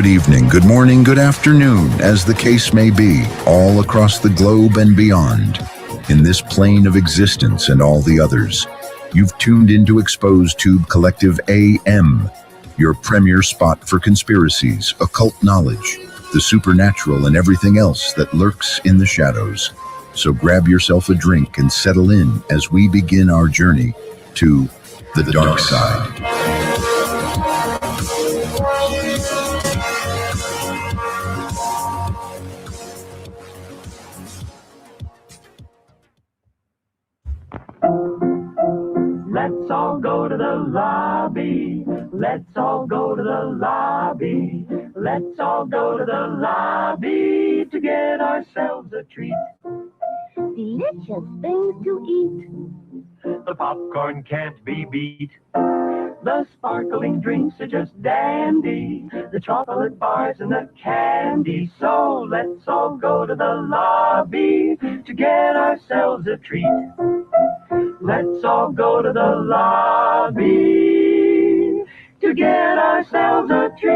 good evening, good morning, good afternoon, as the case may be, all across the globe and beyond. In this plane of existence and all the others, you've tuned into Exposed Tube Collective AM, your premier spot for conspiracies, occult knowledge, the supernatural, and everything else that lurks in the shadows. So grab yourself a drink and settle in as we begin our journey to the dark side. Let's all go to the lobby. Let's all go to the lobby. Let's all go to the lobby to get ourselves a treat. Delicious things to eat. The popcorn can't be beat. The sparkling drinks are just dandy. The chocolate bars and the candy. So let's all go to the lobby to get ourselves a treat. Let's all go to the lobby to get ourselves a treat.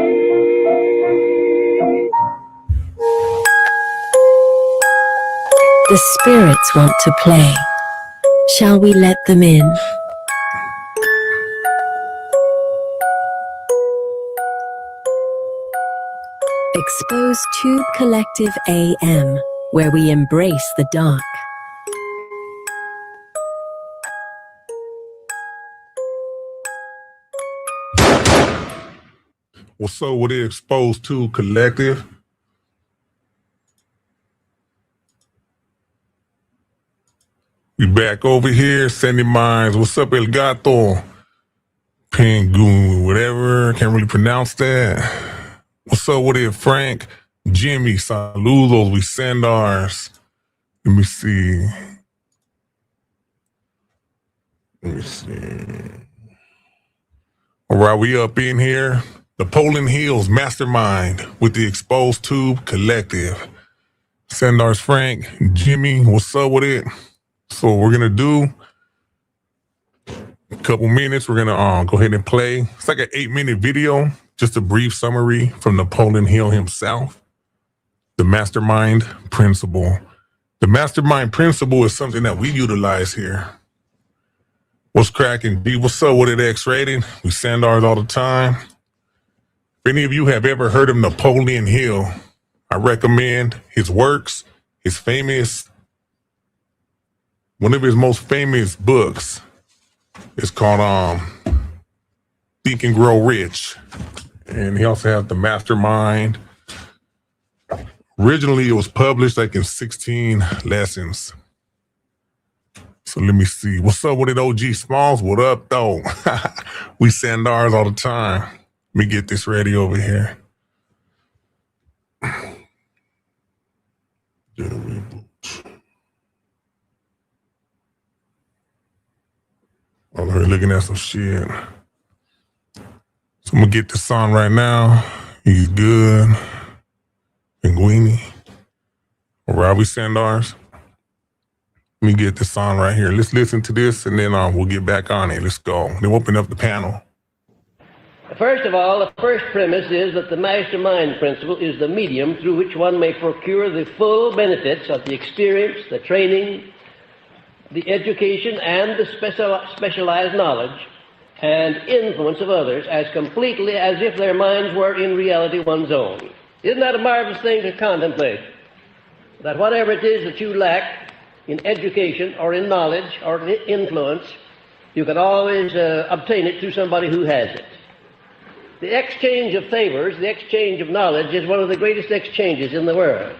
The spirits want to play. Shall we let them in? Exposed Tube Collective AM, where we embrace the dark. What's up with the Exposed Tube Collective? We back over here, sending minds. What's up, El Gato? Penguin, whatever. Can't really pronounce that. What's up with it, Frank? Jimmy, saludos. We send ours. Let me see. All right, we up in here. Napoleon Hills Mastermind with the Exposed Tube Collective. Send ours, Frank. Jimmy, what's up with it? So we're going to do a couple minutes. We're going to go ahead and play. It's like an 8-minute video, just a brief summary from Napoleon Hill himself. The mastermind principle. The mastermind principle is something that we utilize here. What's cracking, D? What's up with it, X-Rated? We send ours all the time. If any of you have ever heard of Napoleon Hill, I recommend his works, one of his most famous books is called Think and Grow Rich. And he also has The Mastermind. Originally, it was published like in 16 lessons. So let me see. What's up with it, OG Smalls? What up, though? We send ours all the time. Let me get this ready over here. I'm here looking at some shit. So I'm gonna get this on right now. He's good. Pinguini. All right, we send ours. Let me get this on right here. Let's listen to this and then we'll get back on it. Let's go. Then open up the panel. First of all, the first premise is that the mastermind principle is the medium through which one may procure the full benefits of the experience, the training, the education, and the specialized knowledge and influence of others as completely as if their minds were in reality one's own. Isn't that a marvelous thing to contemplate? That whatever it is that you lack in education or in knowledge or in influence, you can always obtain it through somebody who has it. The exchange of favors, the exchange of knowledge is one of the greatest exchanges in the world.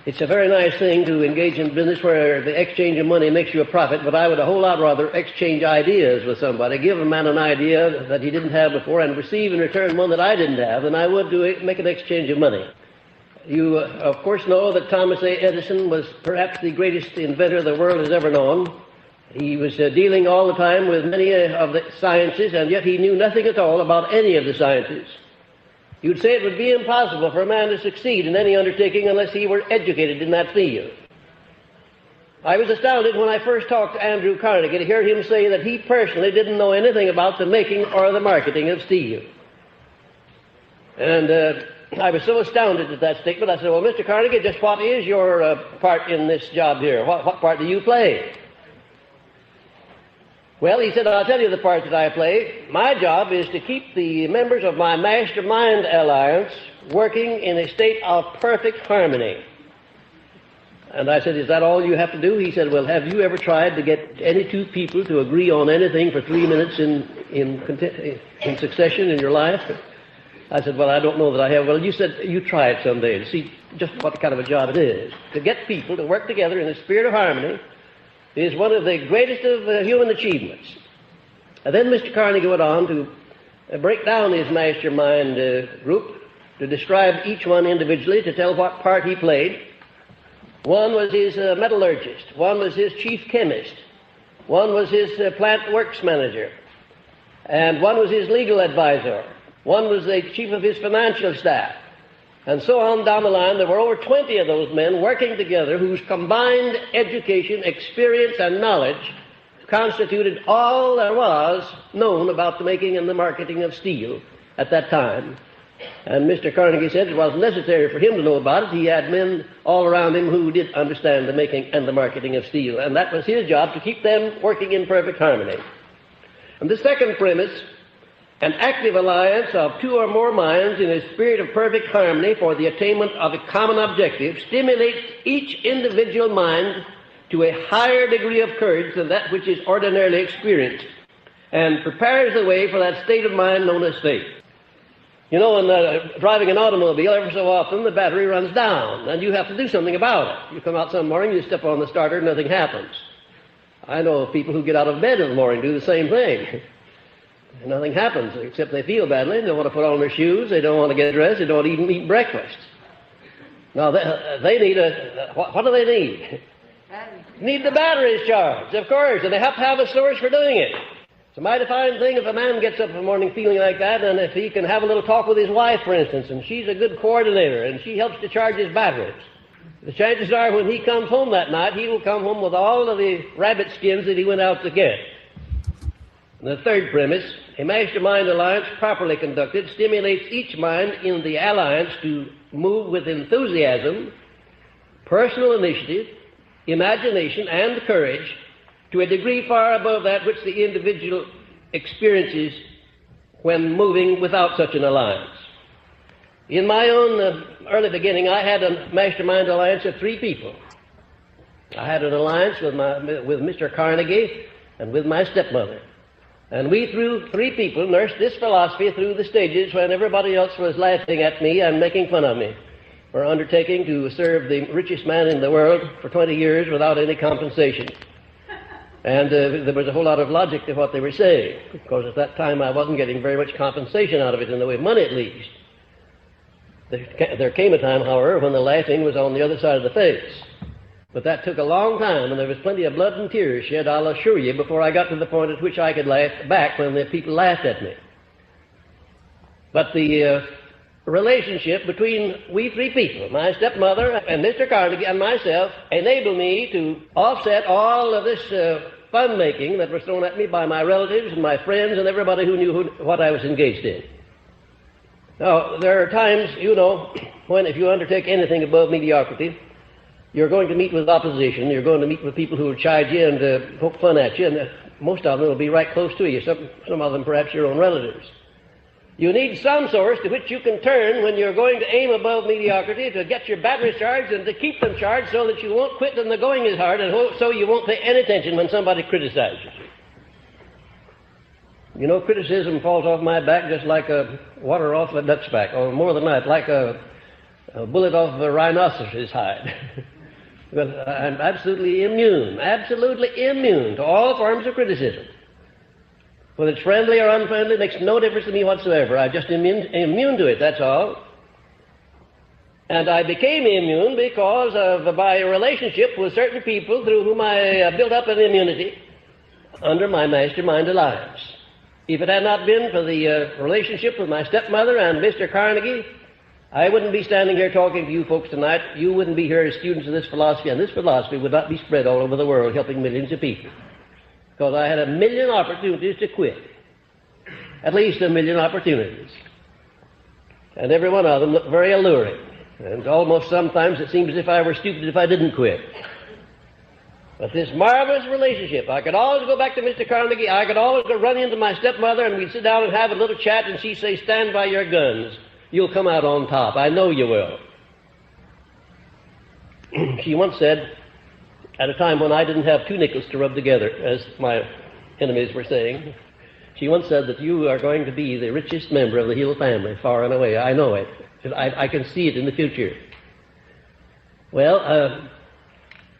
It's a very nice thing to engage in business where the exchange of money makes you a profit, but I would a whole lot rather exchange ideas with somebody, give a man an idea that he didn't have before and receive in return one that I didn't have, than I would make an exchange of money. You, of course, know that Thomas A. Edison was perhaps the greatest inventor the world has ever known. He was dealing all the time with many of the sciences, and yet he knew nothing at all about any of the sciences. You'd say it would be impossible for a man to succeed in any undertaking unless he were educated in that field. I was astounded when I first talked to Andrew Carnegie to hear him say that he personally didn't know anything about the making or the marketing of steel. And I was so astounded at that statement, I said, well, Mr. Carnegie, just what is your part in this job here? What part do you play? Well, he said, I'll tell you the part that I play. My job is to keep the members of my Mastermind Alliance working in a state of perfect harmony. And I said, is that all you have to do? He said, well, have you ever tried to get any two people to agree on anything for 3 minutes in succession in your life? I said, well, I don't know that I have. Well, you said you try it someday to see just what kind of a job it is. To get people to work together in a spirit of harmony is one of the greatest of human achievements. And then Mr. Carnegie went on to break down his mastermind group, to describe each one individually, to tell what part he played. One was his metallurgist, one was his chief chemist, one was his plant works manager, and one was his legal advisor, one was the chief of his financial staff, and so on down the line. There were over 20 of those men working together whose combined education, experience, and knowledge constituted all there was known about the making and the marketing of steel at that time. And Mr. Carnegie said it wasn't necessary for him to know about it. He had men all around him who did understand the making and the marketing of steel, and that was his job, to keep them working in perfect harmony. And the second premise, an active alliance of two or more minds in a spirit of perfect harmony for the attainment of a common objective, stimulates each individual mind to a higher degree of courage than that which is ordinarily experienced, and prepares the way for that state of mind known as faith. You know, in driving an automobile, every so often the battery runs down, and you have to do something about it. You come out some morning, you step on the starter, nothing happens. I know of people who get out of bed in the morning, do the same thing. Nothing happens, except they feel badly. They don't want to put on their shoes. They don't want to get dressed. They don't even eat breakfast. Now, they need what do they need? Need the batteries charged, of course, and they have to have a source for doing it. It's a mighty fine thing if a man gets up in the morning feeling like that, and if he can have a little talk with his wife, for instance, and she's a good coordinator, and she helps to charge his batteries. The chances are when he comes home that night, he will come home with all of the rabbit skins that he went out to get. The third premise, a mastermind alliance properly conducted stimulates each mind in the alliance to move with enthusiasm, personal initiative, imagination, and courage to a degree far above that which the individual experiences when moving without such an alliance. In my own early beginning, I had a mastermind alliance of 3 people. I had an alliance with Mr. Carnegie and with my stepmother. And we, through 3 people, nursed this philosophy through the stages when everybody else was laughing at me and making fun of me for undertaking to serve the richest man in the world for 20 years without any compensation. And there was a whole lot of logic to what they were saying, because at that time I wasn't getting very much compensation out of it, in the way of money at least. There came a time, however, when the laughing was on the other side of the face. But that took a long time, and there was plenty of blood and tears shed, I'll assure you, before I got to the point at which I could laugh back when the people laughed at me. But the relationship between we 3 people, my stepmother and Mr. Carnegie and myself, enabled me to offset all of this fun-making that was thrown at me by my relatives and my friends and everybody who knew what I was engaged in. Now, there are times, you know, when if you undertake anything above mediocrity, you're going to meet with opposition. You're going to meet with people who will chide you and poke fun at you, and most of them will be right close to you, some of them perhaps your own relatives. You need some source to which you can turn when you're going to aim above mediocrity, to get your batteries charged and to keep them charged so that you won't quit when the going is hard, and so you won't pay any attention when somebody criticizes you. You know, criticism falls off my back just like water off a duck's back, or more than that, like a bullet off a rhinoceros's hide. Well, I'm absolutely immune to all forms of criticism. Whether it's friendly or unfriendly, makes no difference to me whatsoever. I'm just immune to it, that's all. And I became immune because of my relationship with certain people through whom I built up an immunity under my Mastermind alliance. If it had not been for the relationship with my stepmother and Mr. Carnegie, I wouldn't be standing here talking to you folks tonight. You wouldn't be here as students of this philosophy, and this philosophy would not be spread all over the world helping millions of people. Because I had a million opportunities to quit. At least a million opportunities. and every one of them looked very alluring. And almost sometimes it seemed as if I were stupid if I didn't quit. But this marvelous relationship, I could always go back to Mr. Carnegie, I could always go run into my stepmother, and we'd sit down and have a little chat, and she'd say, "Stand by your guns. You'll come out on top. I know you will." She once said, at a time when I didn't have two nickels to rub together, as my enemies were saying, she once said that you are going to be the richest member of the Hill family, far and away. I know it. I can see it in the future. Well,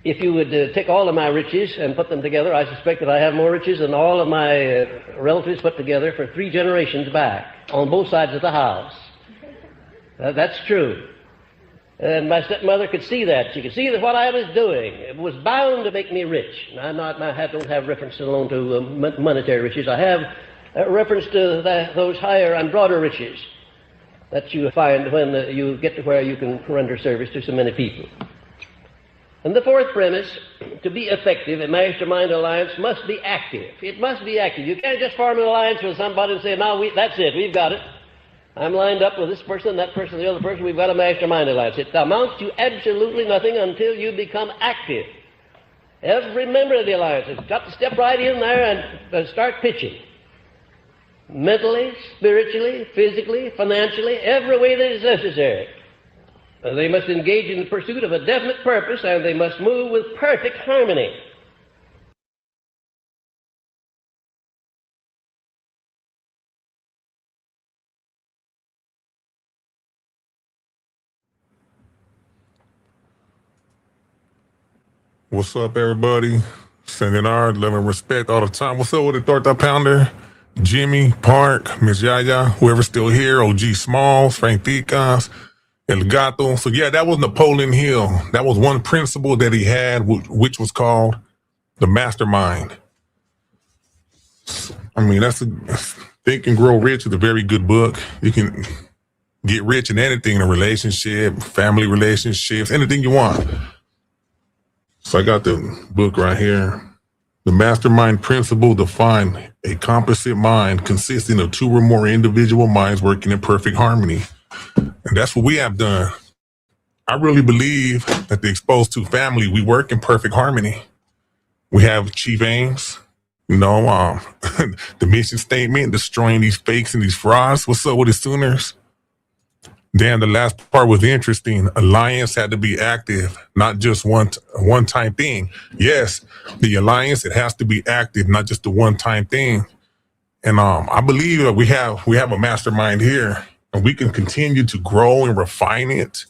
if you would take all of my riches and put them together, I suspect that I have more riches than all of my relatives put together for 3 generations back, on both sides of the house. That's true. And my stepmother could see that. She could see that what I was doing was bound to make me rich. I don't have reference alone to monetary riches. I have reference to those higher and broader riches that you find when you get to where you can render service to so many people. And the fourth premise, to be effective, a mastermind alliance must be active. It must be active. You can't just form an alliance with somebody and say, "Now, that's it, we've got it. I'm lined up with this person, that person, the other person. We've got a mastermind alliance." It amounts to absolutely nothing until you become active. Every member of the alliance has got to step right in there and start pitching. Mentally, spiritually, physically, financially, every way that is necessary. They must engage in the pursuit of a definite purpose, and they must move with perfect harmony. What's up, everybody? Sending our love and respect all the time. What's up with the Torta Pounder? Jimmy, Park, Miss Yaya, whoever's still here, OG Smalls, Frank Ticas, El Gato. So yeah, that was Napoleon Hill. That was one principle that he had, which was called the mastermind. I mean, Think and Grow Rich is a very good book. You can get rich in anything, in a relationship, family relationships, anything you want. So I got the book right here. The mastermind principle define a composite mind consisting of 2 or more individual minds working in perfect harmony. And that's what we have done. I really believe that the Exposed to family, we work in perfect harmony. We have chief aims, the mission statement, destroying these fakes and these frauds. What's up with the Sooners? Then the last part was interesting. Alliance had to be active, not just one-time thing. Yes, the alliance, it has to be active, not just a one-time thing. And I believe that we have a mastermind here, and we can continue to grow and refine it.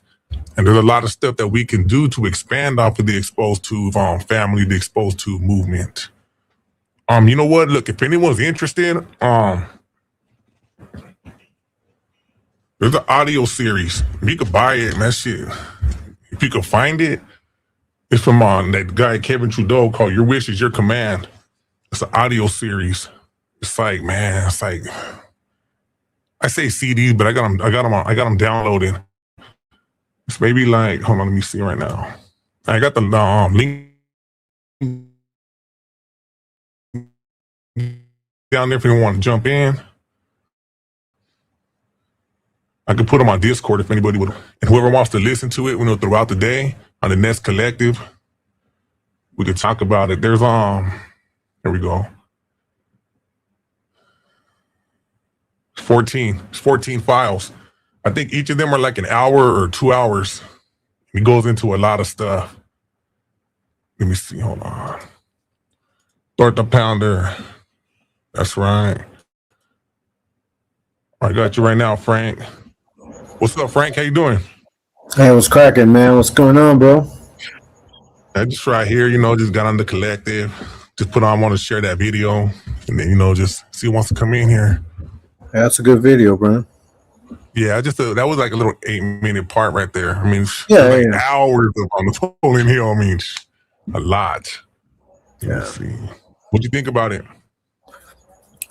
And there's a lot of stuff that we can do to expand off of the Exposed to family, the Exposed to movement. You know what? Look, if anyone's interested, there's an audio series. You could buy it, and that shit, if you could find it, it's from that guy Kevin Trudeau called "Your Wish Is Your Command." It's an audio series. It's like, man, it's like, I say CDs, but I got them downloaded. It's maybe like, hold on, let me see right now. I got the link down there if you want to jump in. I could put them on Discord if anybody would, and whoever wants to listen to it, throughout the day on the Nest Collective, we could talk about it. There's here we go. 14 files. I think each of them are like an hour or 2 hours. It goes into a lot of stuff. Let me see. Hold on. Torta Pounder. That's right. I got you right now, Frank. What's up, Frank? How you doing? Hey, what's cracking, man? What's going on, bro? I just right here, just got on the collective. Just want to share that video, and then, just see who wants to come in here. Yeah, that's a good video, bro. Yeah, that was like a little 8-minute part right there. I mean, hours on the Napoleon Hill. I mean, a lot. Let's see. What'd you think about it?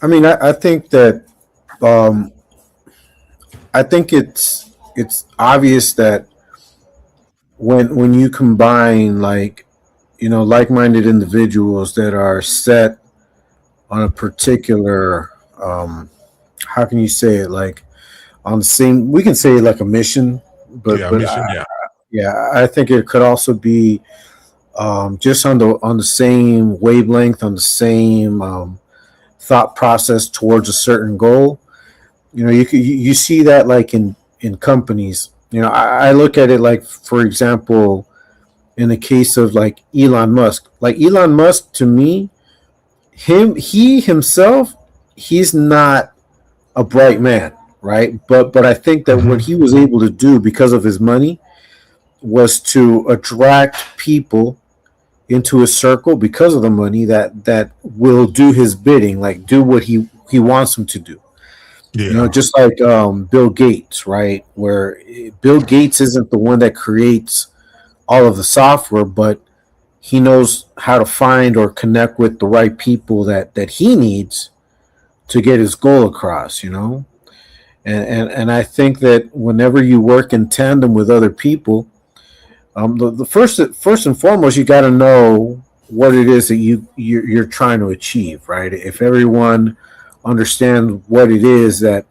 I mean, I think that I think it's obvious that when you combine like-minded individuals that are set on a particular how can you say it, like on the same. We can say like a mission, but Yeah, mission. Yeah. yeah, I think it could also be just on the same wavelength, on the same thought process towards a certain goal. You know, you see that like in companies. You know, I look at it like, for example, in the case of like Elon Musk. Like Elon Musk, to me, he himself, he's not a bright man, right? But I think that what Hmm. he was able to do because of his money was to attract people into a circle because of the money that will do his bidding, like do what he wants them to do. You know, Yeah. just like Bill Gates, right? Where Bill Gates isn't the one that creates all of the software, but he knows how to find or connect with the right people that he needs to get his goal across. You know, and I think that whenever you work in tandem with other people, the first and foremost, you got to know what it is that you're trying to achieve, right? If everyone understands what it is that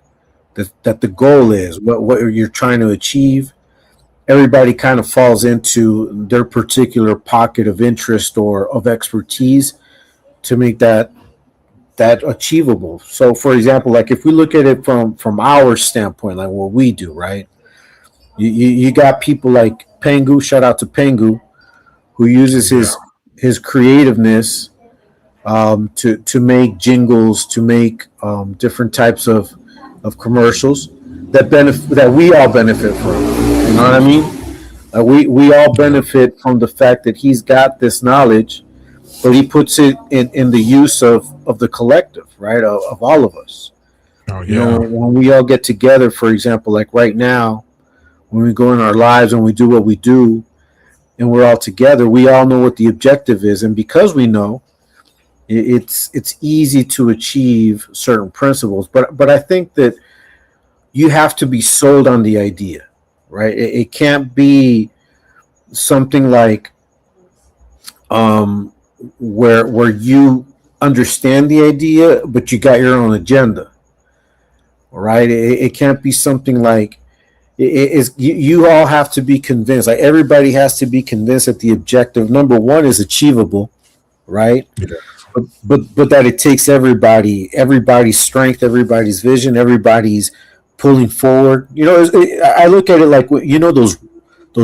the goal is, what you're trying to achieve, everybody kind of falls into their particular pocket of interest or of expertise to make that achievable. So, for example, like if we look at it from our standpoint, like what we do, right? You got people like Pengu. Shout out to Pengu, who uses Yeah. his creativeness to make jingles, to make different types of commercials that we all benefit from. You know what I mean? We all Yeah. benefit from the fact that he's got this knowledge, but he puts it in the use of the collective, right? Of all of us. Oh You know, yeah. when we all get together, for example, like right now, when we go in our lives and we do what we do, and we're all together, we all know what the objective is, and because we know, it's easy to achieve certain principles. But I think that you have to be sold on the idea, right? It can't be something like um, where you understand the idea, but you got your own agenda, right? It can't be something like it is. You all have to be convinced. Like everybody has to be convinced that the objective number one is achievable, right? Yeah. But that it takes everybody's strength, everybody's vision, everybody's pulling forward. You know, I look at it like, you know, those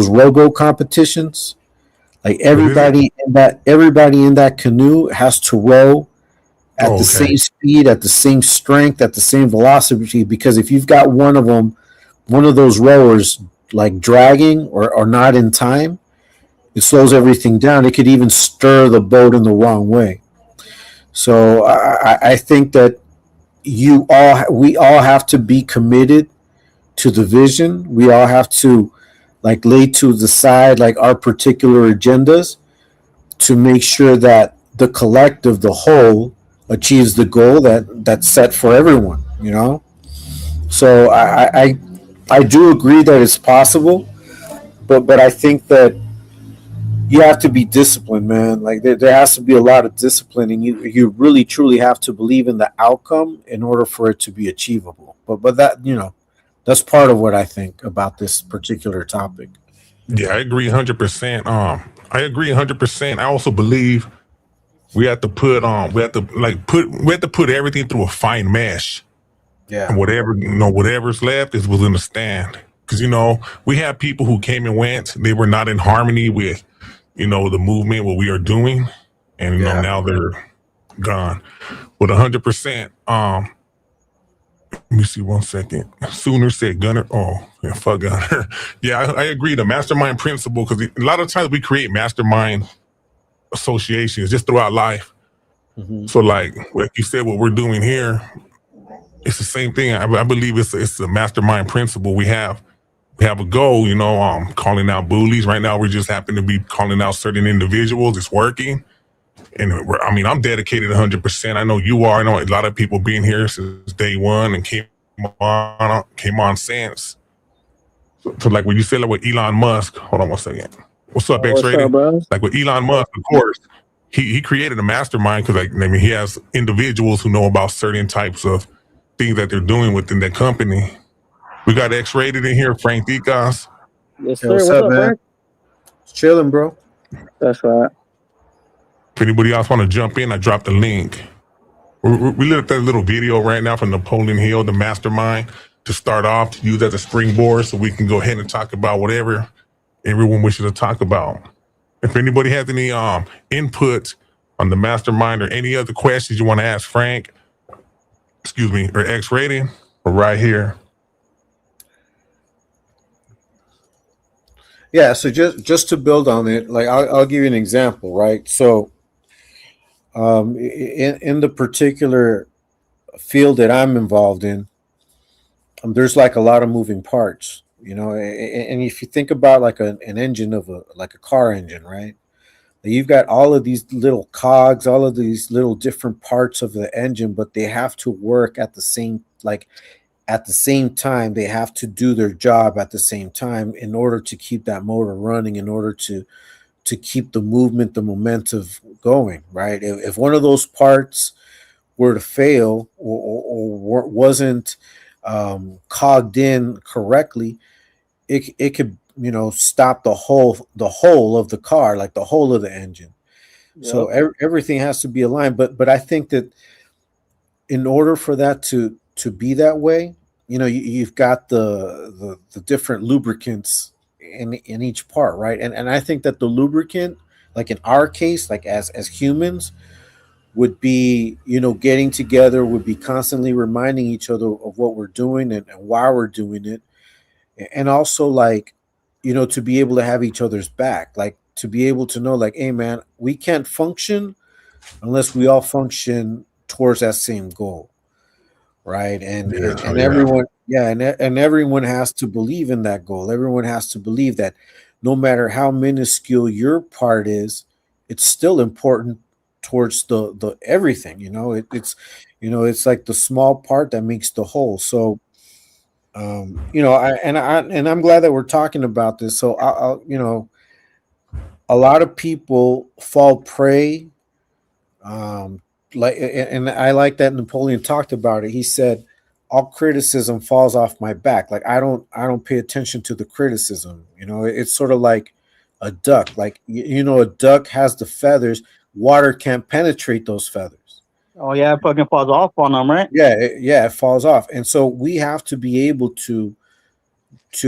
robo competitions. Like What is it? everybody in that canoe has to row at Oh, the okay. same speed, at the same strength, at the same velocity. Because if you've got one of them, one of those rowers like dragging or not in time, it slows everything down. It could even stir the boat in the wrong way. So I think that we all have to be committed to the vision. We all have to like lay to the side like our particular agendas to make sure that the collective, the whole, achieves the goal that's set for everyone. You know, so I do agree that it's possible, but I think that you have to be disciplined, man. Like there has to be a lot of discipline, and you really truly have to believe in the outcome in order for it to be achievable. But that, you know, that's part of what I think about this particular topic. Yeah, I agree 100%. I agree 100%. I also believe we have to put everything through a fine mesh. And Yeah, whatever's left is within the stand. Because we have people who came and went. They were not in harmony with, the movement, what we are doing, and yeah. now they're gone. But 100%. Let me see 1 second. Sooner said Gunner. Oh, yeah, fuck Gunner. Yeah, I agree. The mastermind principle, because a lot of times we create mastermind associations just throughout life. Hmm. So, like you said, what we're doing here, it's the same thing. I believe it's a mastermind principle. We have a goal, calling out bullies. Right now, we just happen to be calling out certain individuals. It's working. And I'm dedicated 100%. I know you are. I know a lot of people being here since day one and came on since. So like when you said like with Elon Musk, hold on 1 second. What's up, What's up, X-Rated? bro? Like with Elon Musk, of course, he created a mastermind because he has individuals who know about certain types of things that they're doing within that company. We got X-Rated in here, Frank Dicas. Yes, Hey, sir. what's What's up, up, man? Frank? Chilling, bro. That's right. If anybody else want to jump in, I dropped the link. We looked at that little video right now from Napoleon Hill, the Mastermind, to start off, to use as a springboard so we can go ahead and talk about whatever everyone wishes to talk about. If anybody has any input on the Mastermind or any other questions you want to ask Frank, or X-Rated, we're right here. Yeah, so just to build on it, like I'll give you an example, right? So, in the particular field that I'm involved in, there's like a lot of moving parts, and if you think about like an engine of a car engine, right? You've got all of these little cogs, all of these little different parts of the engine, but they have to work at the same time. They have to do their job at the same time in order to keep that motor running, in order to keep the movement, the momentum going, right? If one of those parts were to fail or wasn't cogged in correctly, it could stop the whole of the car, like the whole of the engine. Yep. So everything has to be aligned. But I think that in order for that to be that way, you've got the different lubricants in each part, right? And I think that the lubricant, like in our case, like as humans, would be getting together, would be constantly reminding each other of what we're doing and why we're doing it, and also like to be able to have each other's back, like to be able to know like, hey man, we can't function unless we all function towards that same goal, right? And everyone, and everyone has to believe in that goal. Everyone has to believe that no matter how minuscule your part is, it's still important towards the everything. It's like the small part that makes the whole. So I'm glad that we're talking about this. So a lot of people fall prey, and I like that Napoleon talked about it. He said, all criticism falls off my back. Like I don't pay attention to the criticism. It's sort of like a duck. Like a duck has the feathers. Water can't penetrate those feathers. Oh yeah, it fucking falls off on them, right? It falls off. And so we have to be able to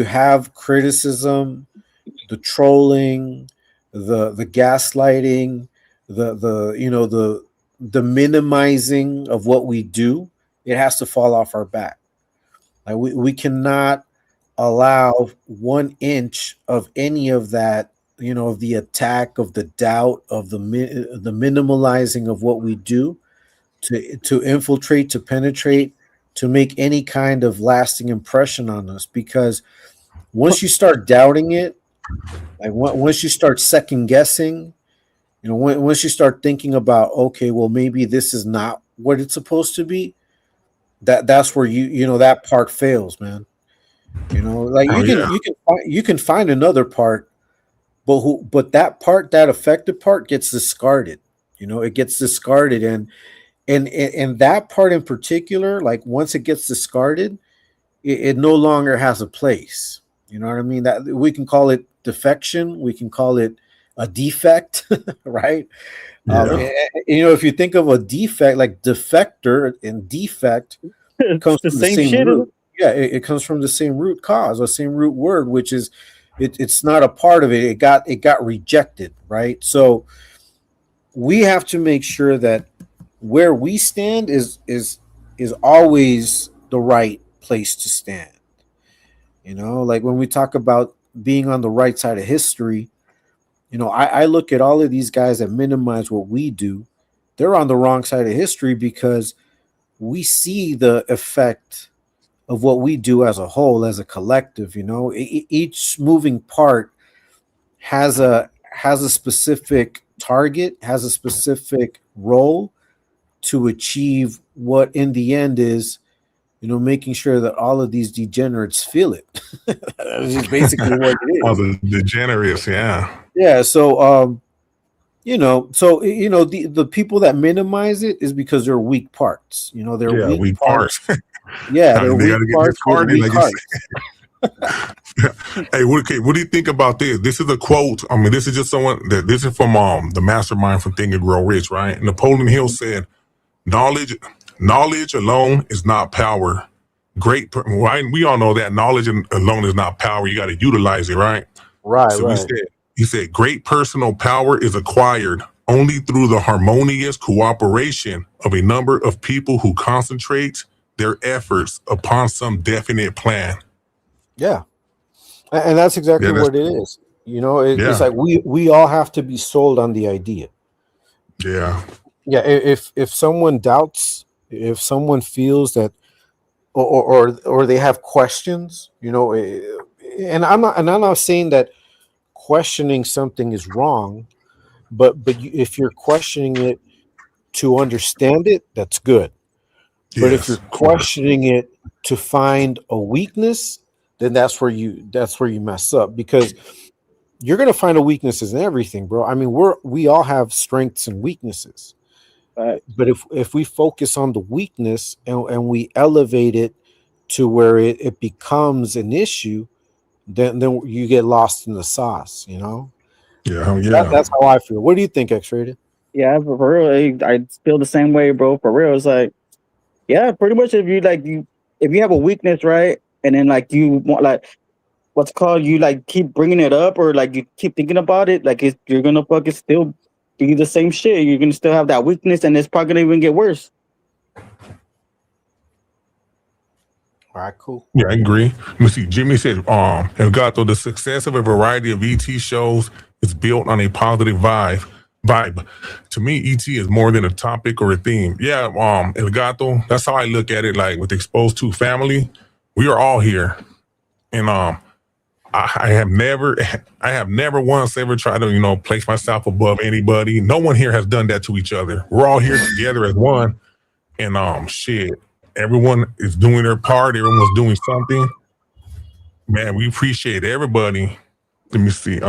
have criticism, the trolling, the gaslighting, the minimizing of what we do. It has to fall off our back. Like we cannot allow 1 inch of any of that, of the attack, of the doubt, of the minimalizing of what we do to infiltrate, to penetrate, to make any kind of lasting impression on us. Because once you start doubting it, like once you start second guessing, once you start thinking about, okay, well, maybe this is not what it's supposed to be, that's where that part fails, man. Like you can find another part, but that affected part gets discarded. It gets discarded, and that part in particular, like once it gets discarded, it no longer has a place. You know what I mean? That we can call it defection, we can call it a defect, right? Yeah. If you think of a defect, like defector and defect comes from the same shit, root. Yeah, it comes from the same root cause or same root word, which is it's not a part of it. It got rejected, right? So we have to make sure that where we stand is always the right place to stand. Like when we talk about being on the right side of history, I look at all of these guys that minimize what we do. They're on the wrong side of history because we see the effect of what we do as a whole, as a collective. Each moving part has a specific target, has a specific role to achieve what in the end is, making sure that all of these degenerates feel it. That's just basically what it is. All the degenerates, yeah. Yeah. So, So the people that minimize it is because they're weak parts. They're Yeah, weak we parts. parts. Yeah, I they're mean, they got weak to get parts with discarded, weak like it's. hearts. Hey, what do you think about this? This is a quote. I mean, this is just someone that this is from the Mastermind from Think and Grow Rich, right? Napoleon Hill said, "Knowledge alone is not power. Right? We all know that knowledge alone is not power. You got to utilize it, right? Right, So right. he said, great personal power is acquired only through the harmonious cooperation of a number of people who concentrate their efforts upon some definite plan." Yeah, and that's Yeah, exactly that's what it is. It's yeah, like we all have to be sold on the idea. yeah, Yeah, if someone doubts, if someone feels that, or they have questions, and I'm not saying that questioning something is wrong, but if you're questioning it to understand it, that's good. But if yes, you're of course. questioning it to find a weakness, then that's where you mess up, because you're gonna find a weaknesses in everything, bro. I mean, we all have strengths and weaknesses. Right. But if we focus on the weakness, and we elevate it to where it becomes an issue, then you get lost in the sauce. Yeah, yeah, That's how I feel. What do you think, X-rated? Yeah, for real. I feel the same way, bro. For real, it's like, yeah, pretty much. If you have a weakness, right, and then like you want like what's called you like keep bringing it up, or like you keep thinking about it, like you're gonna fucking still be the same shit. You're gonna still have that weakness, and it's probably gonna even get worse. All right, cool. yeah. I agree. Let me see. Jimmy said, "El Gato, the success of a variety of ET shows is built on a positive Vibe. To me, ET is more than a topic or a theme. Yeah, El Gato. That's how I look at it. Like with Exposed to family, we are all here, and I have never once ever tried to, place myself above anybody. No one here has done that to each other. We're all here together as one. And shit, everyone is doing their part. Everyone's doing something. Man, we appreciate everybody. Let me see.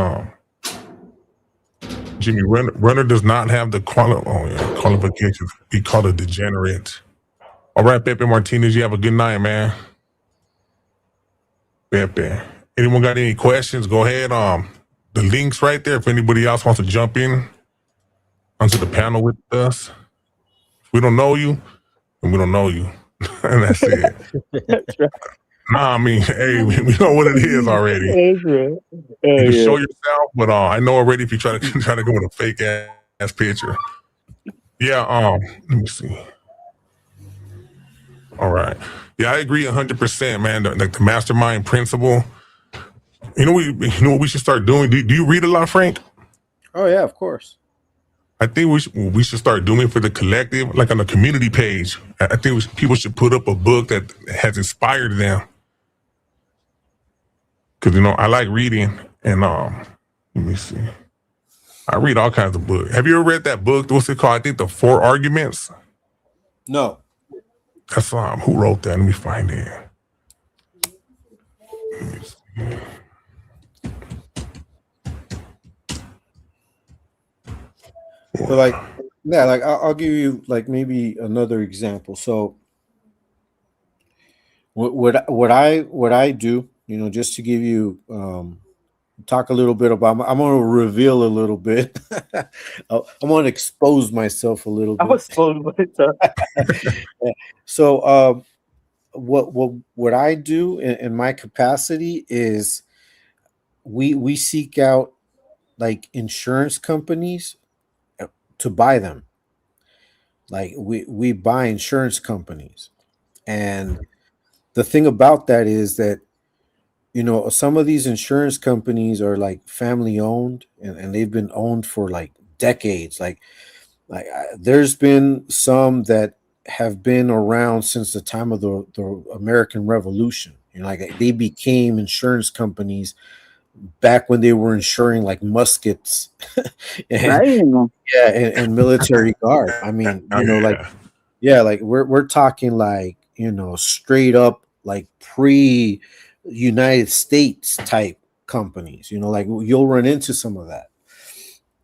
Jimmy Runner does not have the qualifications. Be called a degenerate. All right, Pepe Martinez, you have a good night, man. Pepe. Anyone got any questions? Go ahead. The link's right there if anybody else wants to jump in onto the panel with us. If we don't know you, then we don't know you. And that's it. That's right. Nah, I mean, hey, we know what it is already. That's right. Oh You can yeah. show yourself, but I know already if you try to try to go with a fake ass picture. Yeah, let me see. All right. Yeah, I agree 100%, man. The mastermind principle. What we should start doing? Do you read a lot, Frank? Oh yeah, of course. I think we should start doing it for the collective, like on the community page. I think people should put up a book that has inspired them. Because I like reading, and let me see. I read all kinds of books. Have you ever read that book? What's it called? I think the Four Arguments. No. That's who wrote that? Let me find it. Let me see. So like, yeah, like I'll give you like maybe another example. So what I do, just to give you talk a little bit about. I'm going to reveal a little bit. I'm going to expose myself a little I bit. was told what it's So what I do in my capacity is we seek out like insurance companies to buy them. Like we buy insurance companies, and the thing about that is that some of these insurance companies are like family owned, and they've been owned for like decades. There's been some that have been around since the time of the American Revolution. Like they became insurance companies back when they were insuring like muskets and Damn. yeah, and military guard. I mean, Oh, like yeah. yeah, like we're talking like straight up like pre United States type companies. Like you'll run into some of that.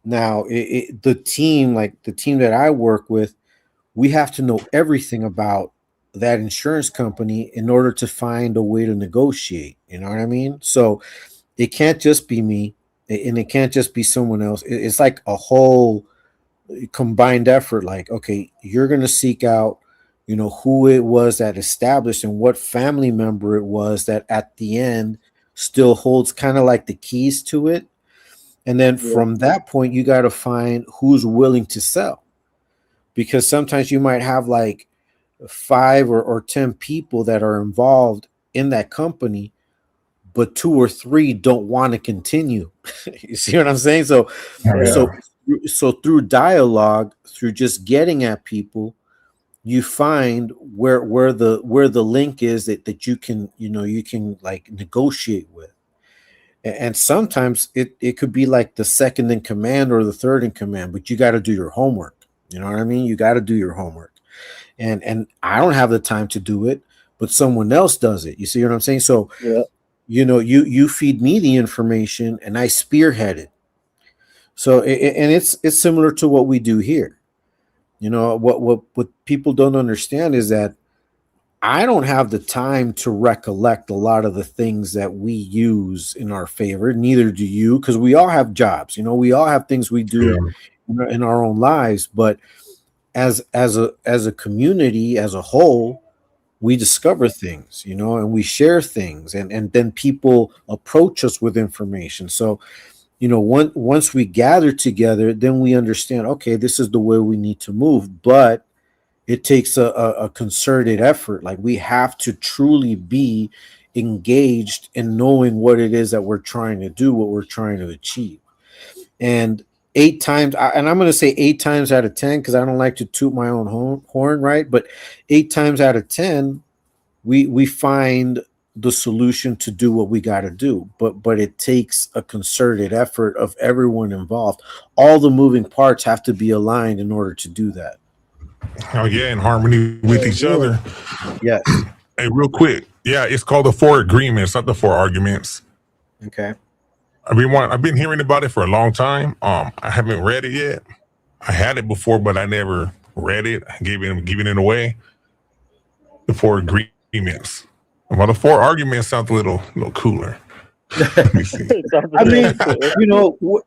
Now, the team, like the team that I work with, we have to know everything about that insurance company in order to find a way to negotiate. You know what I mean? So it can't just be me, and it can't just be someone else. It's like a whole combined effort. Like, okay, you're going to seek out, who it was that established and what family member it was that at the end still holds kind of like the keys to it. And then Yeah. from that point, you got to find who's willing to sell, because sometimes you might have like 5 or 10 people that are involved in that company, but 2 or 3 don't want to continue. You see what I'm saying? So, Oh, Yeah. so, yeah. so through dialogue, through just getting at people, you find where the link is that you can like negotiate with. And sometimes it could be like the second in command or the third in command, but you got to do your homework. You know what I mean? You got to do your homework. And I don't have the time to do it, but someone else does it. You see what I'm saying? So, Yeah. you feed me the information and I spearhead it. So and it's similar to what we do here. What people don't understand is that I don't have the time to recollect a lot of the things that we use in our favor. Neither do you, because we all have jobs. We all have things we do Yeah. in our own lives. But as a community, as a whole, we discover things, and we share things, and then people approach us with information. So, once we gather together, then we understand, okay, this is the way we need to move. But it takes a concerted effort. Like, we have to truly be engaged in knowing what it is that we're trying to do, what we're trying to achieve. And 8 times, and I'm going to say 8 times out of 10, because I don't like to toot my own horn, right? But 8 times out of 10, we find the solution to do what we got to do. But it takes a concerted effort of everyone involved. All the moving parts have to be aligned in order to do that. Oh, yeah, in harmony with each Yeah. other. Yes. Hey, real quick. Yeah, it's called the 4 agreements, not the 4 arguments. Okay. I've been hearing about it for a long time. I haven't read it yet. I had it before, but I never read it. I giving it away. The 4 agreements. Well, the 4 arguments sound a little cooler. Let me see. I mean,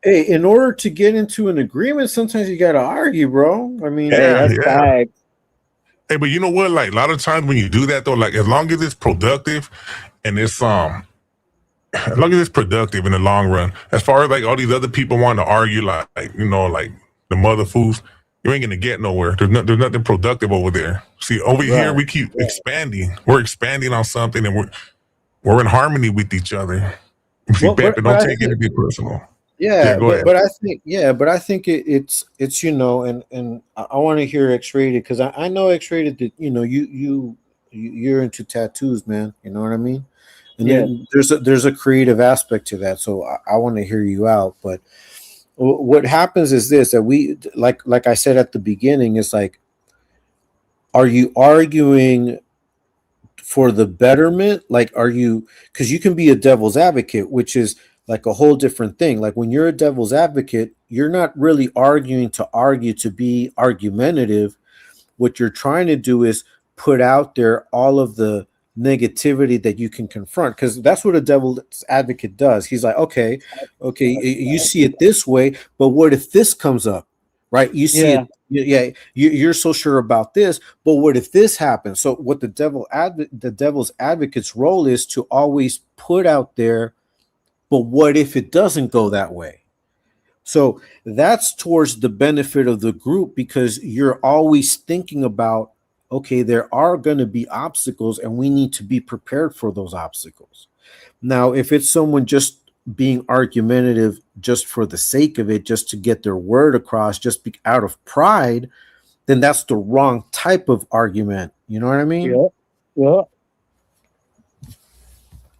hey, in order to get into an agreement, sometimes you got to argue, bro. I mean, Hey, Yeah, that's yeah. facts. Hey, but you know what? Like, a lot of times when you do that though, like, as long as it's productive and it's as long as it's productive in the long run, as far as like all these other people want to argue, like like the mother fools, you ain't gonna get nowhere. There's nothing productive over there. See, over here right. we keep expanding. We're expanding on something, and we're in harmony with each other. See, Well, Pepe, but don't I take think, anything personal. Yeah, yeah, go ahead. but I think it's and I want to hear X rated, because I know X rated that you're into tattoos, man. You know what I mean? And Yeah. then there's a creative aspect to that, so I want to hear you out. But what happens is this, that we like I said at the beginning, is like, are you arguing for the betterment? Like, are you, because you can be a devil's advocate, which is like a whole different thing. Like, when you're a devil's advocate, you're not really arguing to argue, to be argumentative. What you're trying to do is put out there all of the negativity that you can confront, because that's what a devil's advocate does. He's like, okay, you see it this way, but what if this comes up, right? You see Yeah. it, yeah, you're so sure about this, but what if this happens? So what the devil's advocate's role is to always put out there, but what if it doesn't go that way? So that's towards the benefit of the group, because you're always thinking about, okay, there are going to be obstacles and we need to be prepared for those obstacles. Now, if it's someone just being argumentative just for the sake of it, just to get their word across, just out of pride, then that's the wrong type of argument. You know what I mean? Yeah. Yeah.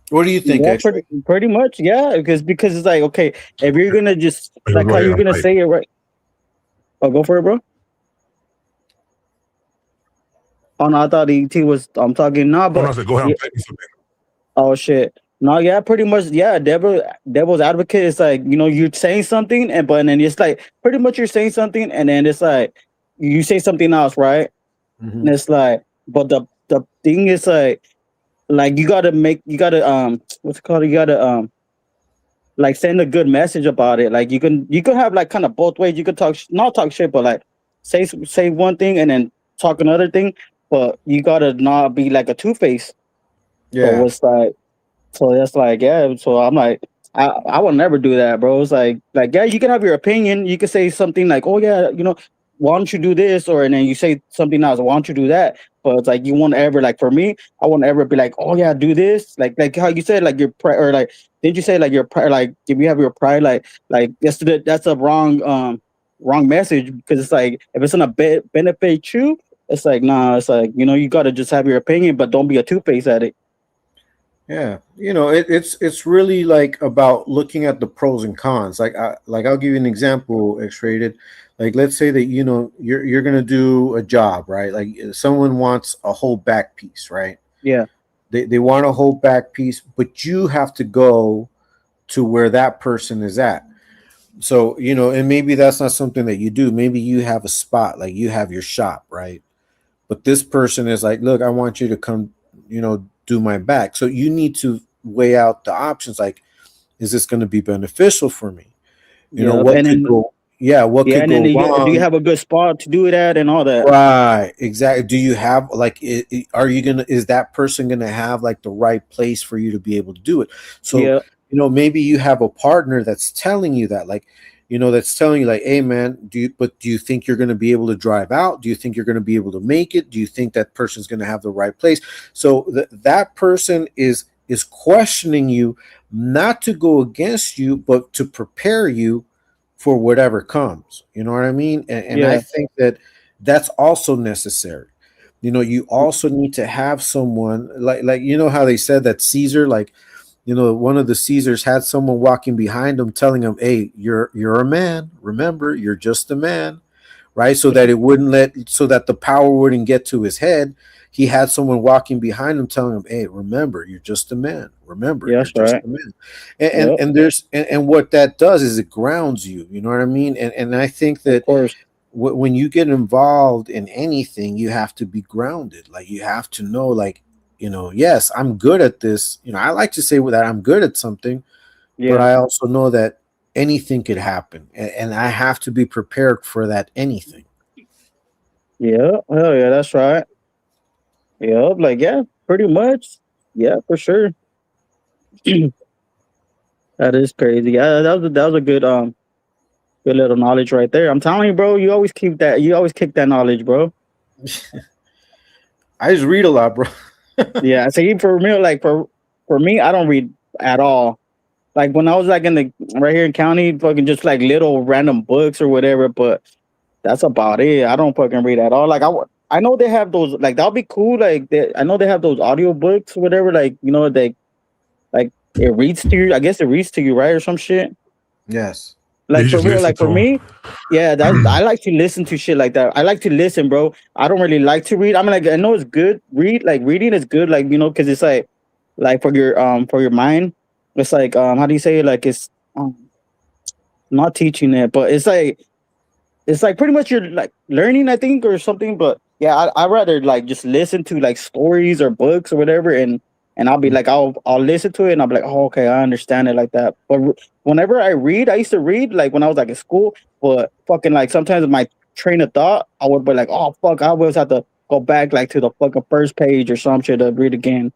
What do you think, Yeah, X-Ray? pretty much, yeah. Because it's like, okay, if you're gonna just Go like how ahead. you're gonna say it, right? Oh, go for it, bro. Oh no, I thought ET was. I'm talking now, Oh, no, I but said, go ahead. yeah, I'm taking something. oh shit. No, yeah, pretty much. Yeah, devil's advocate is like, you're saying something, and then it's like pretty much you're saying something, and then it's like you say something else, right? And Mhm. it's like, but the thing is like you gotta what's it called? You gotta like send a good message about it. Like you can have like kind of both ways. You could not talk shit, but like say one thing and then talk another thing. But you gotta not be like a two face. So Yeah. it's like so that's like, yeah. So I'm like, I will never do that, bro. It's like, yeah, you can have your opinion. You can say something like, oh yeah, why don't you do this? Or and then you say something else, why don't you do that? But it's like you won't ever like for me, I won't ever be like, oh yeah, do this. Like how you said, like your pride, or like did you say like your pride, like if you have your pride, like that's a wrong message, because it's like if it's gonna benefit you, it's like nah, it's like you gotta just have your opinion, but don't be a two face at it. Yeah, it's really like about looking at the pros and cons. Like I'll give you an example, X-rated. Like let's say that you're gonna do a job, right? Like someone wants a whole back piece, right? Yeah, They want a whole back piece, but you have to go to where that person is at. So and maybe that's not something that you do. Maybe you have a spot, like you have your shop, right? But this person is like, look, I want you to come, do my back. So you need to weigh out the options. Like, is this going to be beneficial for me? yeah, What and could then go, yeah, what yeah, could and then go do you wrong? have a good spot to do it at and all that? Right, exactly. Do you have like, are you gonna? Is that person gonna have like the right place for you to be able to do it? So, Yeah, maybe you have a partner that's telling you that, like, that's telling you like, hey, man, do you think you're gonna be able to drive out? Do you think you're gonna be able to make it? Do you think that person's gonna have the right place? So that person is questioning you, not to go against you, but to prepare you for whatever comes. You know what I mean? And I yeah, think that that's also necessary. You also need to have someone like how they said that Caesar, like, one of the Caesars had someone walking behind him telling him, hey, you're a man. Remember, you're just a man, right? So that the power wouldn't get to his head. He had someone walking behind him telling him, hey, remember, you're just a man. Remember, yeah, you're that's just right. a man. And and, Yep, and there's and what that does is it grounds you. You know what I mean? And I think of that course. when you get involved in anything, you have to be grounded. Like you have to know, like, yes, I'm good at this. I like to say that I'm good at something, but Yeah, I also know that anything could happen, and I have to be prepared for that anything. yeah, hell yeah, that's right. Yep, like yeah, pretty much. Yeah, for sure. That is crazy. Yeah, that was a good little knowledge right there. I'm telling you, bro. You always kick that knowledge, bro. I just read a lot, bro. Yeah, so even for me, like for me, I don't read at all. Like when I was like in the right here in county, fucking just like little random books or whatever. But that's about it. I don't fucking read at all. Like I know they have those. Like that'll be cool. I know they have those audio books or whatever. Like they like it reads to you. I guess it reads to you, right, or some shit. Yes. Yeah, Like you for just real. listen Like to for them. me, yeah. That I like to listen to shit like that. I like to listen, bro. I don't really like to read. I mean, like I know it's good. Reading is good. Like because it's like for your mind. It's like how do you say it? Like it's not teaching it, but it's like pretty much you're like learning, I think, or something. But yeah, I rather like just listen to like stories or books or whatever, and I'll be like I'll listen to it and I'll be like, oh okay, I understand it like that. But whenever I read, I used to read like when I was like in school, but fucking like sometimes my train of thought, I would be like, oh fuck, I always have to go back like to the fucking first page or some shit to read again.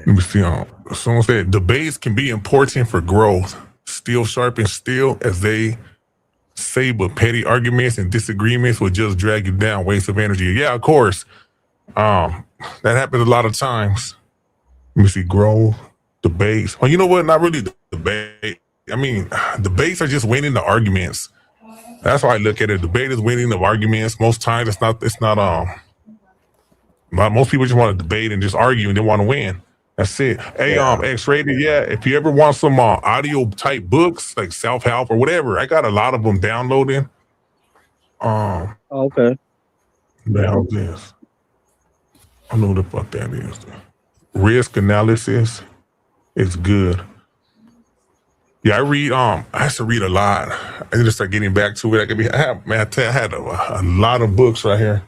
Let me see. Someone said debates can be important for growth. Steel sharpens steel, as they say, but petty arguments and disagreements will just drag you down, waste of energy. Yeah, of course. Um, that happens a lot of times. Let me see. Growth, debates. Well, you know what? Not really debate. I mean, debates are just winning the arguments. That's how I look at it. Debate is winning the arguments. Most times, it's not. Most people just want to debate and just argue and they want to win. That's it. Hey, Yeah. X-rated. Yeah, if you ever want some audio type books like self help or whatever, I got a lot of them downloading. Um, Okay. the hell this? I don't know what the fuck that is. risk analysis is good. Yeah, I read. I used to read a lot. I just start getting back to it. I had a lot of books right here.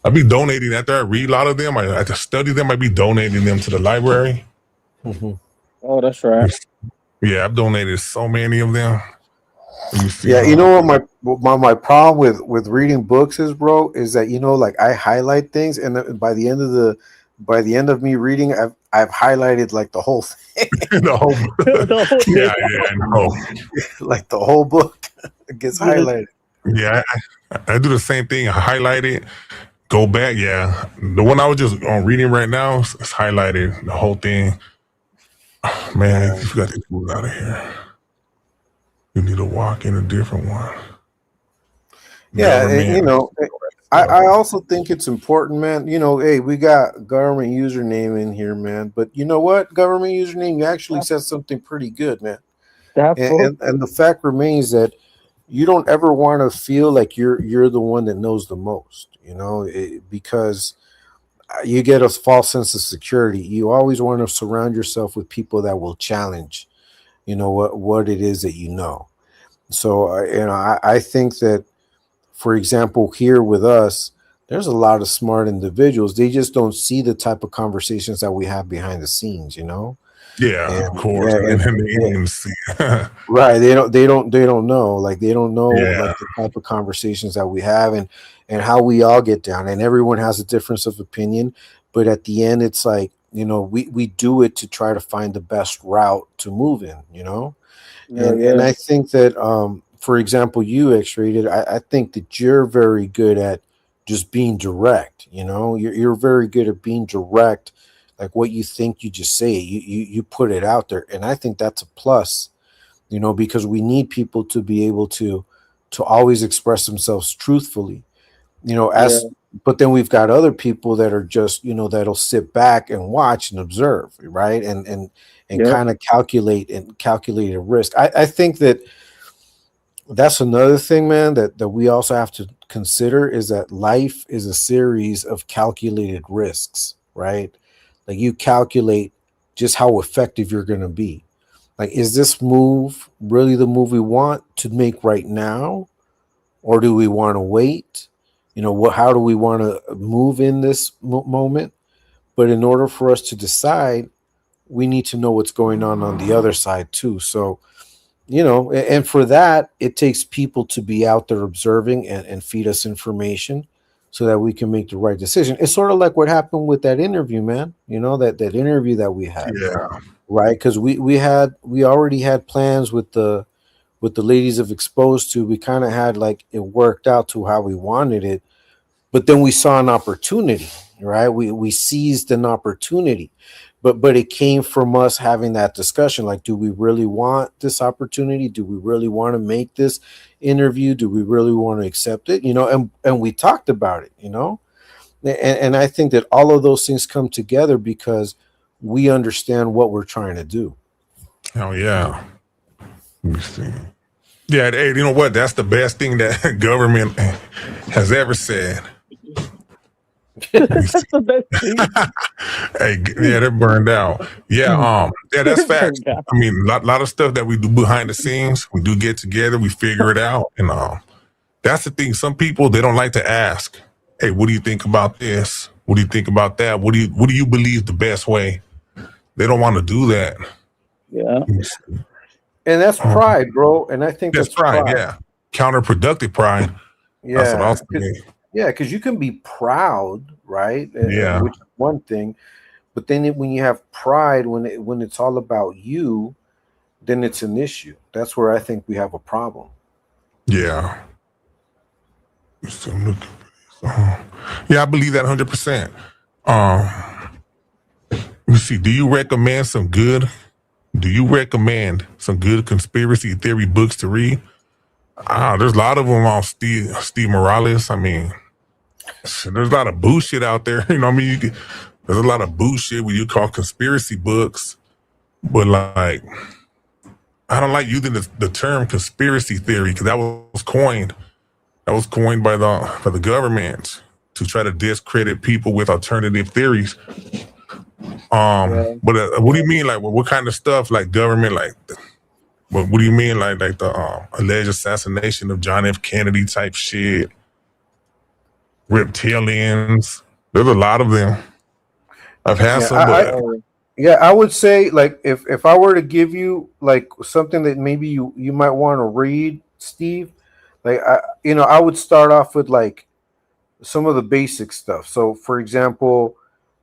I'd be donating after I read a lot of them. I just study them. I'd be donating them to the library. Oh, that's right. Yeah, I've donated so many of them. Let me see. Yeah, you know what my problem with reading books is, bro, is that like I highlight things, and then by the end of me reading, I've highlighted like the whole thing, the whole, The whole thing. yeah, I know. like the whole book gets highlighted. Yeah, I do the same thing. I highlight it, go back. Yeah, the one I was just on reading right now is highlighted the whole thing. Man, you forgot to move out of here. You need to walk in a different one. Yeah, and, I also think it's important, man. Hey, we got government username in here, man. But you know what? Government username, you actually said something pretty good, man. And the fact remains that you don't ever want to feel like you're the one that knows the most, because you get a false sense of security. You always want to surround yourself with people that will challenge, what it is that you know. So, I think that, for example, here with us, there's a lot of smart individuals. They just don't see the type of conversations that we have behind the scenes, Yeah, of course. Right. They don't know. Like they don't know like the type of conversations that we have and how we all get down. And everyone has a difference of opinion. But at the end, it's like, we do it to try to find the best route to move in, And I think that for example, you X-Rated, I think that you're very good at just being direct, you're very good at being direct. Like what you think, you just say it. You put it out there, and I think that's a plus, because we need people to be able to always express themselves truthfully, but then we've got other people that are just, that'll sit back and watch and observe, right, and kind of calculate a risk. I think that that's another thing, man, that we also have to consider, is that life is a series of calculated risks, right? Like you calculate just how effective you're going to be. Like, is this move really the move we want to make right now? Or do we want to wait? How do we want to move in this moment? But in order for us to decide, we need to know what's going on the other side too. So, and for that, it takes people to be out there observing and feed us information so that we can make the right decision. It's sort of like what happened with that interview, man. That interview that we had. Yeah. Right. Because we already had plans with the ladies of Exposed to. We kind of had like it worked out to how we wanted it. But then we saw an opportunity, right? We seized an opportunity. But it came from us having that discussion. Like, do we really want this opportunity? Do we really want to make this interview? Do we really want to accept it? And we talked about it, and I think that all of those things come together because we understand what we're trying to do. Oh yeah. Let me see. Yeah, hey, you know what? That's the best thing that government has ever said. That's the best thing. Hey, yeah, they're burned out. Yeah, that's facts. I mean, a lot of stuff that we do behind the scenes, we do get together, we figure it out, and that's the thing. Some people, they don't like to ask, "Hey, what do you think about this? What do you think about that? What do you believe the best way?" They don't want to do that. Yeah, and that's pride, bro. And I think that's pride. Yeah, counterproductive pride. Yeah, that's what I was thinking. Yeah, because you can be proud, right? Yeah, which is one thing, but then when you have pride, when it's all about you, then it's an issue. That's where I think we have a problem. Yeah. Yeah, I believe that 100%. Let me see. Do you recommend some good conspiracy theory books to read? There's a lot of them on Steve Morales. I mean, there's a lot of bullshit out there. You know what I mean? There's a lot of bullshit what you call conspiracy books, but like, I don't like using the term conspiracy theory because that was coined by the government to try to discredit people with alternative theories. Yeah. But what do you mean? Like, what kind of stuff? Like government? Like, what do you mean? Like the alleged assassination of John F. Kennedy type shit? Reptilians. There's a lot of them. I've had Yeah, some, but I would say like if I were to give you like something that maybe you might want to read, Steve, like I would start off with like some of the basic stuff. So, for example,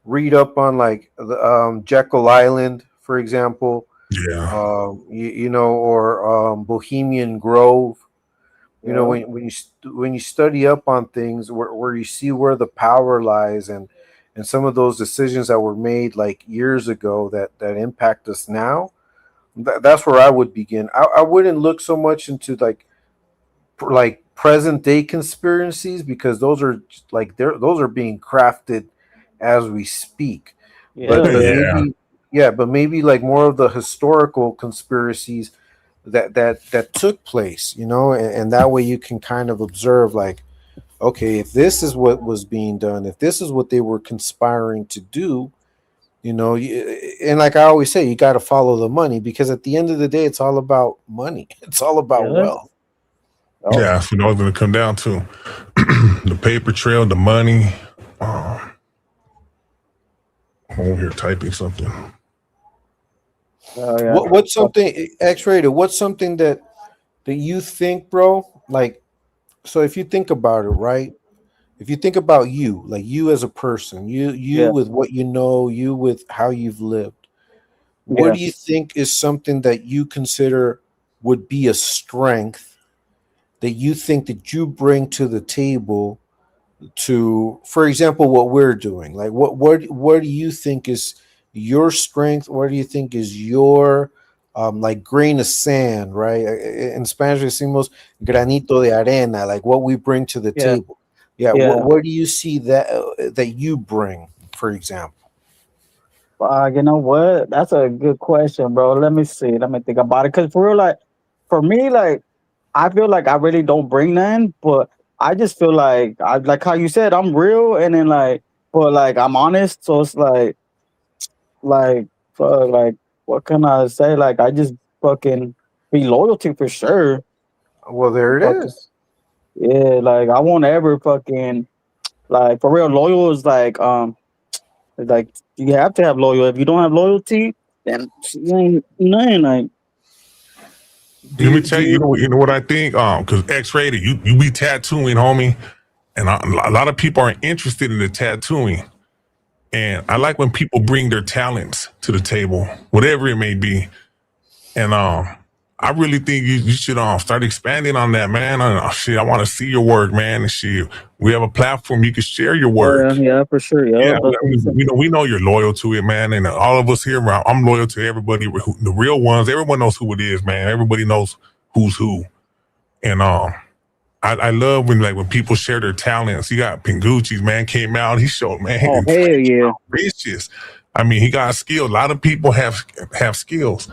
read up on like the Jekyll Island, for example, yeah, or Bohemian Grove. Yeah. When you study up on things where you see where the power lies and some of those decisions that were made like years ago that impact us now, that's where I would begin. I wouldn't look so much into like present day conspiracies because those are those are being crafted as we speak. Yeah. But Yeah. yeah, maybe, but maybe like more of the historical conspiracies that took place, and that way you can kind of observe like, okay, if this is what was being done, if this is what they were conspiring to do, and like I always say, you got to follow the money because at the end of the day, it's all about money. It's all about Yeah. wealth. Oh, yeah. So that's going to come down to the paper trail, the money. I'm over here typing something. oh yeah. What's something X-rated? What's something that you think, bro? Like, so if you think about it, right? If you think about you, like you as a person, you Yeah. with what you know, you with how you've lived, what Yeah. do you think is something that you consider would be a strength that you think that you bring to the table to, for example, what we're doing? Like what do you think is your strength? What do you think is your like grain of sand, right? In Spanish decimos granito de arena, like what we bring to the Yeah. table. Yeah, Yeah. what do you see that you bring, for example? You know what? That's a good question, bro. Let me see. Let me think about it. Cause for real, like for me, like I feel like I really don't bring none, but I just feel like I like how you said I'm real, and then but like I'm honest. So it's like, like what can I say? Like I just fucking be loyalty for sure. Well, there it Fucking is. yeah. Like I won't ever fucking like for real. Loyal is like you have to have loyal. If you don't have loyalty, then you ain't nothing. Like Do Let me you do tell you, you you know what I think? Because X-rated, you be tattooing, homie, and a lot of people are interested in the tattooing. And I like when people bring their talents to the table, whatever it may be. And I really think you should start expanding on that, man. Shit, I want to see your work, man. And shit, we have a platform you can share your oh yeah, work. yeah, for sure. Yeah, Yeah, that's what I'm saying. we know you're loyal to it, man. And all of us here, I'm loyal to everybody. The real ones, everyone knows who it is, man. Everybody knows who's who. And I love when people share their talents. You got Pingucci's, man, came out. He showed, Oh man, hell yeah, vicious. I mean, he got skills. A lot of people have skills,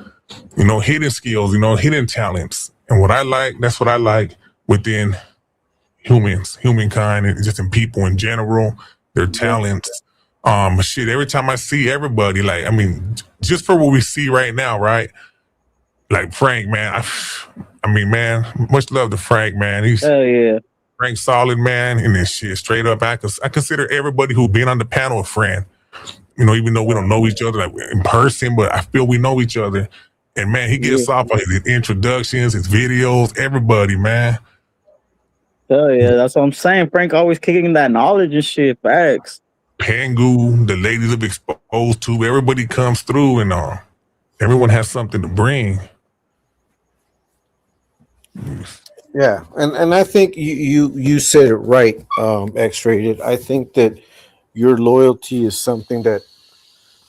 hidden skills, hidden talents. And what I like, that's what I like within humankind, and just in people in general, their yeah, talents. Shit, every time I see everybody, like, I mean, just for what we see right now, right? Like Frank, man, I mean, man, much love to Frank, man. He's hell yeah, Frank solid, man, and this shit straight up. I consider everybody who been on the panel a friend. Even though we don't know each other like in person, but I feel we know each other. And man, he yeah, gets off on his introductions, his videos, everybody, man. hell yeah. That's what I'm saying. Frank always kicking that knowledge and shit. Facts. Pangu, the ladies of exposed to, everybody comes through, and everyone has something to bring. Yeah, and I think you said it right, X-rated. I think that your loyalty is something that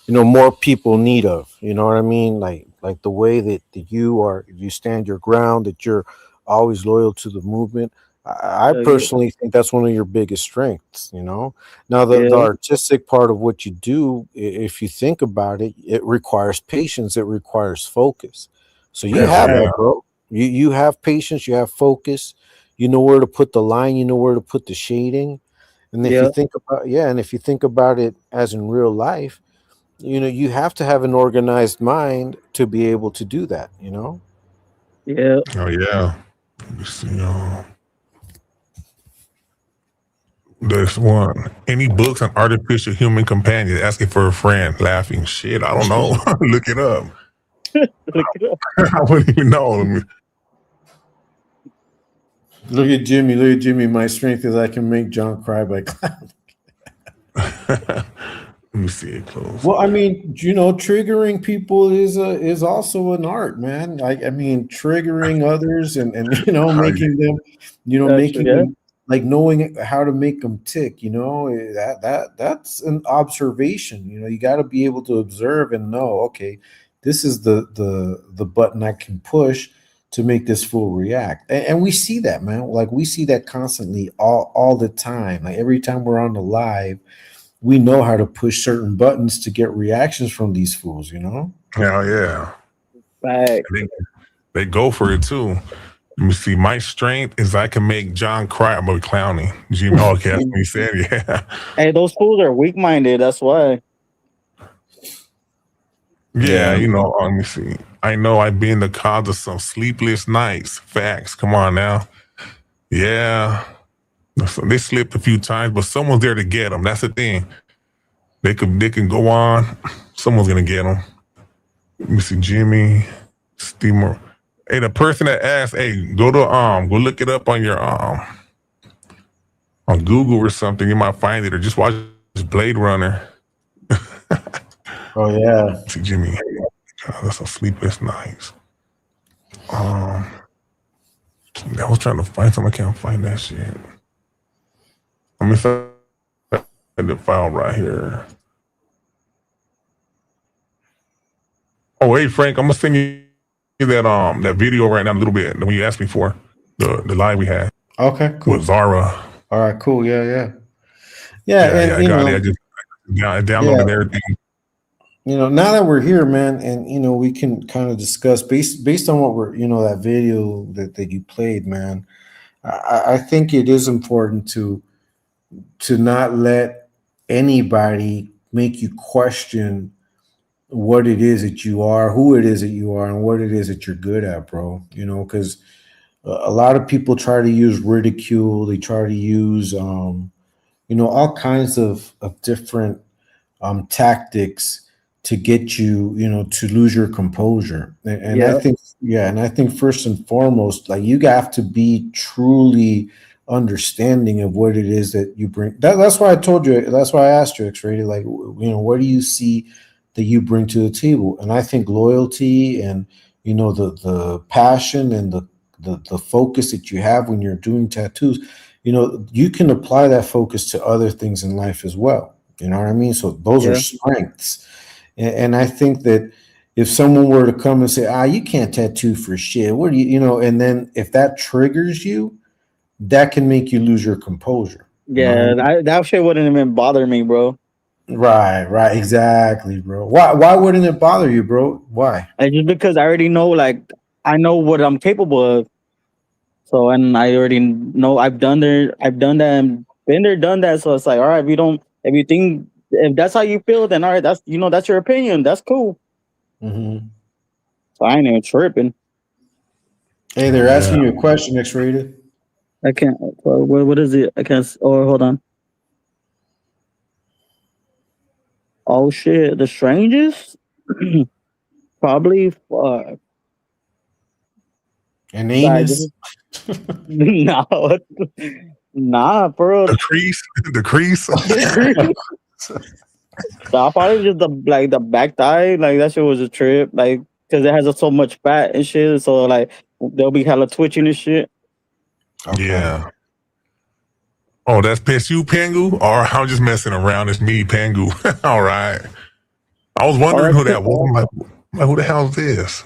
more people need of. You know what I mean? Like the way that you stand your ground, that you're always loyal to the movement. I Hell yeah, personally think that's one of your biggest strengths. Now the yeah, artistic part of what you do, if you think about it, it requires patience. It requires focus. So you Hell have yeah. that, bro. You have patience. You have focus. You know where to put the line. You know where to put the shading. And if you yeah, think about, and if you think about it as in real life, you have to have an organized mind to be able to do that. Yeah. Oh yeah. Let me see. There's one. Any books on artificial human companions? Asking for a friend. Laughing. Shit, I don't know. Look it up. Look it up. I wouldn't even know. Look at Jimmy. Look at Jimmy. My strength is I can make John cry by clown. Let me see it close. Well, I mean, triggering people is also an art, man. I mean, triggering others and making them, making Yeah. them like knowing how to make them tick. That's an observation. You got to be able to observe and know. Okay, this is the button I can push to make this fool react, and we see that, man. Like we see that constantly, all the time. Like every time we're on the live. We know how to push certain buttons to get reactions from these fools, Hell yeah. Right. They go for it too. Let me see. My strength is I can make John cry about clowning. Jimmy Hawkins, he said, yeah. Hey, those fools are weak-minded. That's why. Yeah, let me see. I know I've been the cause of some sleepless nights. Facts. Come on now. Yeah. So they slipped a few times, but someone's there to get them. That's the thing. They can go on. Someone's gonna get them. Let me see, Jimmy, Steamer. Hey, the person that asked, hey, go look it up on your on Google or something. You might find it, or just watch Blade Runner. Oh yeah. See, Jimmy. God, that's some sleepless nights. I was trying to find something. I can't find that shit. Let me find the file right here. Oh, hey Frank, I'm gonna send you that video right now in a little bit. The one you asked me for, the live we had. Okay, cool. With Zara. All right, cool. Yeah. I got it. I just downloaded everything. Now that we're here, man, and we can kind of discuss based on what we're that video that you played, man. I think it is important to not let anybody make you question what it is that you are, who it is that you are, and what it is that you're good at, bro. Because a lot of people try to use ridicule. They try to use, all kinds of different tactics to get you, to lose your composure. And I think, and I think first and foremost, like you have to be truly understanding of what it is that you bring. That's why I told you. That's why I asked you, X-Rated. Like, what do you see that you bring to the table? And I think loyalty and the passion and the focus that you have when you're doing tattoos. You can apply that focus to other things in life as well. You know what I mean? So those are strengths. And I think that if someone were to come and say, you can't tattoo for shit, what do and then if that triggers you, that can make you lose your composure. Yeah, that shit wouldn't even bother me, bro. Right, exactly, bro. Why wouldn't it bother you, bro? Why? Just because I already know, I know what I'm capable of. So, and I already know I've done that, and been there, done that. So it's like, all right, if that's how you feel, then all right, that's that's your opinion. That's cool. Mm-hmm. So I ain't even tripping. Hey, they're asking you a question, X-Rated. I can't. What is it? I can't. Oh, hold on. Oh shit! The strangest, probably. An anus? No, nah, bro. The crease. Nah, probably just the back thigh. Like that shit was a trip. Like because it has so much fat and shit. So like they'll be hella twitching and shit. Okay. Yeah. Oh, that's piss you, Pangu? Or I'm just messing around. It's me, Pangu. All right. I was wondering who that was. I'm like, who the hell is this?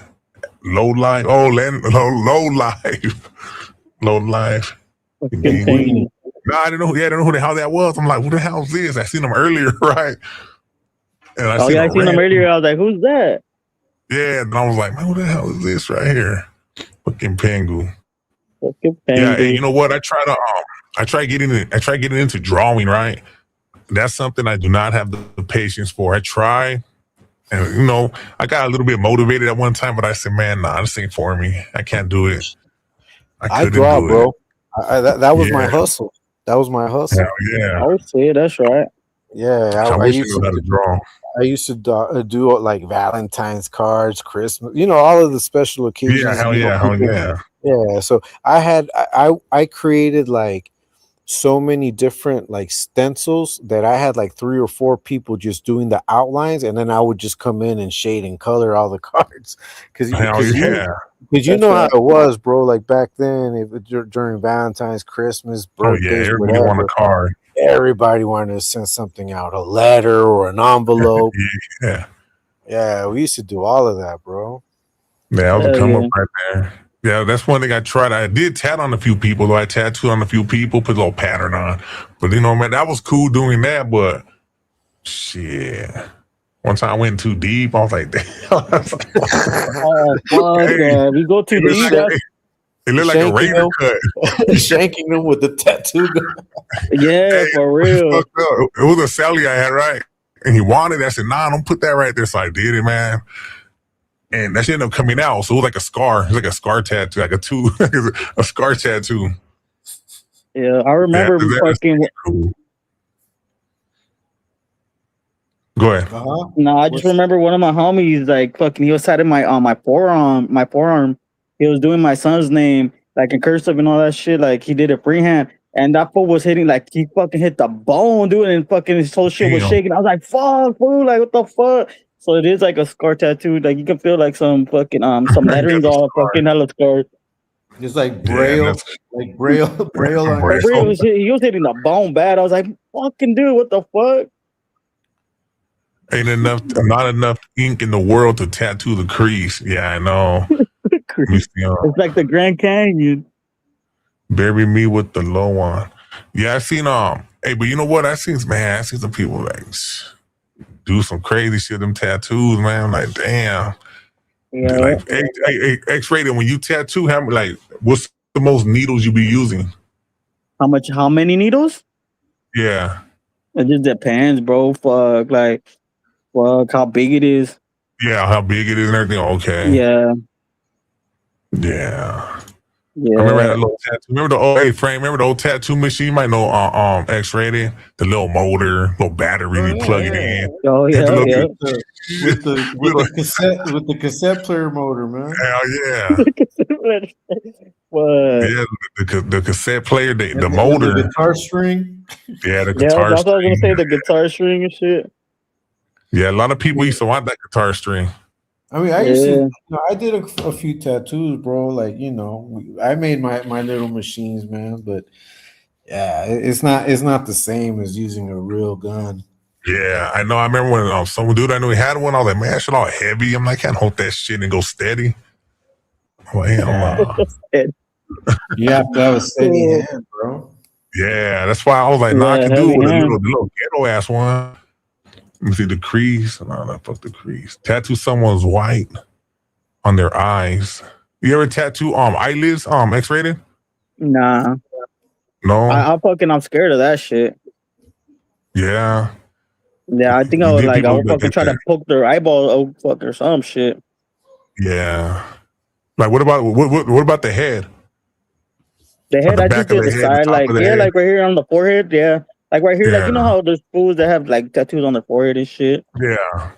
Low life. Oh, low life. Low life. Nah, I didn't know. Yeah, I didn't know who the hell that was. I'm like, who the hell is this? I seen him earlier, right? And I seen him earlier. I was like, who's that? Yeah, and I was like, man, who the hell is this right here? Fucking Pangu. Fucking Pangu. Yeah, and you know what? I try getting into drawing, right? That's something I do not have the patience for. I try, And you know, I got a little bit motivated at one time, but I said, "Man, nah, this ain't for me. I can't do it. I I couldn't draw, do it." bro. That was my Yeah, hustle. That was my hell hustle. yeah. Oh shit, that's right. Yeah, I I wish I used knew to how to draw. I used to do like Valentine's cards, Christmas, all of the special Yeah, occasions. hell yeah, hell People. yeah. Yeah, so I created like so many different like stencils that I had like 3 or 4 people just doing the outlines, and then I would just come in and shade and color all the cards because Hell because you yeah. because you That's know how right. it was, bro. Like back then, during Valentine's, Christmas, Oh yeah. birthdays, Everybody want a whatever, card. everybody wanted to send something out, a letter or an envelope. Yeah. Yeah, we used to do all of that, bro. Yeah, that was a Hell come up yeah. right there. Yeah, that's one thing I tried. I did tat on a few people, though. I tattooed on a few people, put a little pattern on. But man, that was cool doing that. But shit, one time I went too deep. I was like, damn. Oh fuck! Hey, We go too it looked deep. like That's it looked like a Shanking razor them, cut. shanking them with the tattoo gun. yeah, Hey, for it was real. fucked up. It was a Sally I had, right? And he wanted it. I said, nah, don't put that right there. So I did it, man. And that shit ended up coming out. So it was like a scar. It was like a scar tattoo, like a scar tattoo. Yeah, I Yeah, remember that's fucking. cool. Go ahead. No, I just remember one of my homies like fucking. He was tatting my on my forearm. My forearm. He was doing my son's name like in cursive and all that shit. Like he did it freehand, and that fool was hitting like he fucking hit the bone, dude, and fucking his whole shit was Damn. shaking. I was like, "Fuck, fool! Like what the fuck?" So it is like a scar tattoo. Like you can feel like some fucking some letterings That's a all scar. fucking hella scarred. It's like Yeah, braille, that's like braille, braille on Braille. For real, he was hitting the bone bad. I was like, "Fucking dude, what the fuck?" Not enough ink in the world to tattoo the crease. Yeah, I know. Let me see, It's like the Grand Canyon. bury me with the low one. Yeah, I seen hey, but you know what? I seen some people like do some crazy shit, them tattoos, man. I'm like, damn. Yeah. Like X-rated when you tattoo, what's the most needles you be using? How many needles? Yeah. It just depends, bro. Fuck, like, fuck, how big it is. Yeah, how big it is and everything. Okay. Yeah, Yeah. I yeah. remember I had a little tattoo. Remember the old Frank, remember the old tattoo machine? You might know X-rated, the little motor, little battery, you plug it in. Oh Had the yeah, little- yeah. with the cassette player motor, man. Hell yeah. What? Yeah, the cassette player, the And motor. the guitar string. Yeah, the Yeah, guitar that's what I was gonna string. say. The guitar string and shit. Yeah, a lot of people used to want that guitar string. I mean, I used to. Yeah. I did a few tattoos, bro. Like I made my little machines, man. But yeah, it's not the same as using a real gun. Yeah, I know. I remember when some dude I knew he had one. I was like, man, that shit all heavy. I'm like, I can't hold that shit and go steady. I'm like, hell no. You have to have a steady hand, bro. Yeah, that's why I was like, nah, I Yeah, can do it heavy with a hand. little ghetto ass one. Let me see the crease. No, fuck the crease. Tattoo someone's white on their eyes. You ever tattoo eyelids X-rated? Nah, No. I'm scared of that shit. Yeah. Yeah, I think I You would get people fucking that try to poke their eyeball, fuck or some shit. Yeah. Like what about the head? The head, the I back just of did the the head, side, the top like of the yeah, head? like right here on the forehead, yeah, like right here, like you know Yeah. how there's fools that have like tattoos on their forehead and shit. Yeah.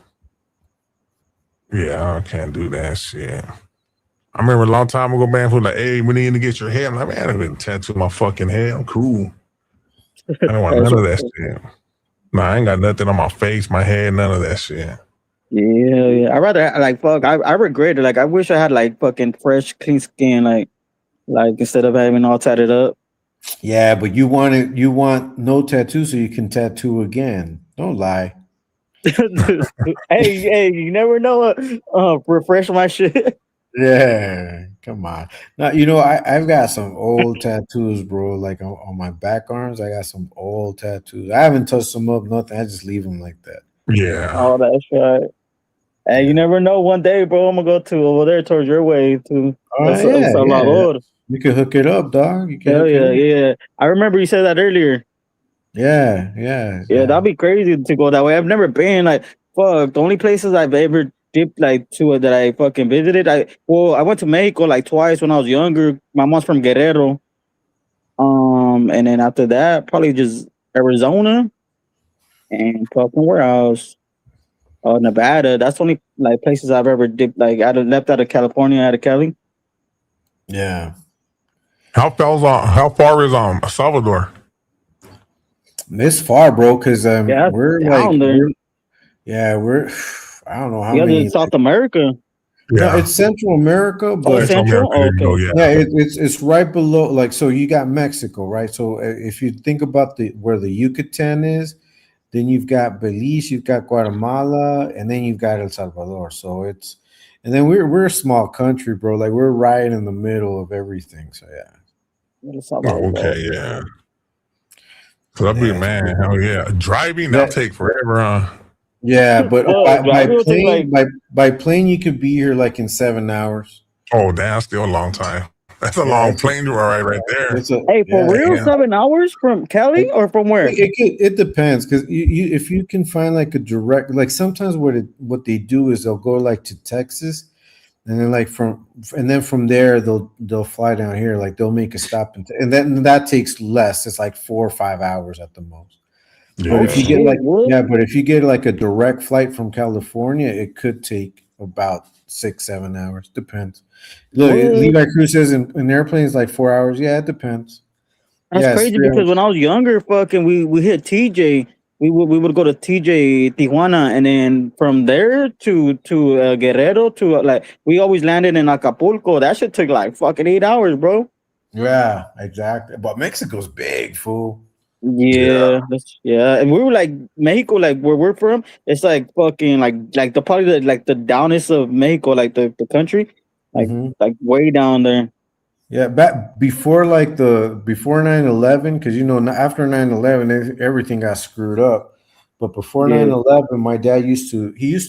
Yeah, I can't do that shit. I remember a long time ago, man, who was like, hey, we need to get your head. I'm like, man, I didn't tattoo my fucking head. I'm cool. I don't want none of that shit. Nah, I ain't got nothing on my face, my head, none of that shit. Yeah. I rather like fuck. I regret it. Like I wish I had like fucking fresh, clean skin. Like instead of having all tatted up. Yeah, but you want no tattoo so you can tattoo again. Don't lie. hey, you never know. Refresh my shit. Yeah, come on. Now I've got some old tattoos, bro. Like on my back arms, I got some old tattoos. I haven't touched them up, nothing. I just leave them like that. Yeah. Oh, that's right. Hey, you never know. One day, bro, I'm gonna go to over there towards your way too. Yeah. You can hook it up, dog. You can. Hell hook it up. yeah. I remember you said that earlier. Yeah. Yeah, that'd be crazy to go that way. I've never been. Like, fuck, the only places I've ever dipped like to that I fucking visited, I went to Mexico like twice when I was younger. My mom's from Guerrero. And then after that, probably just Arizona and fucking where else? Nevada. That's the only like places I've ever dipped. Like left out of California, out of Cali. Yeah. How far is Salvador? It's far, bro, because Yeah, we're like down there. we're I don't know how Yeah, many. in South America. No, Yeah. it's Central America, Oh, but Central Central. America, there you go, Okay. yeah. yeah, it's right below. Like, so you got Mexico, right? So if you think about where the Yucatan is, then you've got Belize, you've got Guatemala, and then you've got El Salvador. So and then we're a small country, bro. Like we're right in the middle of everything. So yeah, El Oh, Salvador. okay, yeah. So that'd be yeah, man, hell yeah. Driving, that'll that, take forever, huh? yeah. But Well, by driving will take plane, like by plane, you could be here like in 7 hours. Oh, damn, still a long time. That's a Yeah, long plane ride right there. it's a hey, for yeah. real, Yeah. 7 hours from Cali or from where? It depends because if you can find like a direct, like sometimes what they do is they'll go like to Texas, and then from there they'll fly down here, like they'll make a stop and then that takes less. It's like 4 or 5 hours at the most. But Oh if you Yeah. get shit, like what? yeah, but if you get like a direct flight from California, it could take about 6-7 hours. Depends. Look, What? Levi Cruz says in airplanes like 4 hours. Yeah, it depends. That's Yeah, it's crazy 3 because hours. when I was younger, fucking we hit TJ. We would go to TJ Tijuana, and then from there to Guerrero to like we always landed in Acapulco. That shit took like fucking 8 hours, bro. Yeah, exactly. But Mexico's big, fool. Yeah. Yeah, and we were like Mexico, like where we're from. It's like fucking like the probably the downest of Mexico, like the country, like Hmm. like way down there. Yeah, back before 9/11, because after 9/11 everything got screwed up. But before Yeah, 9/11, my dad used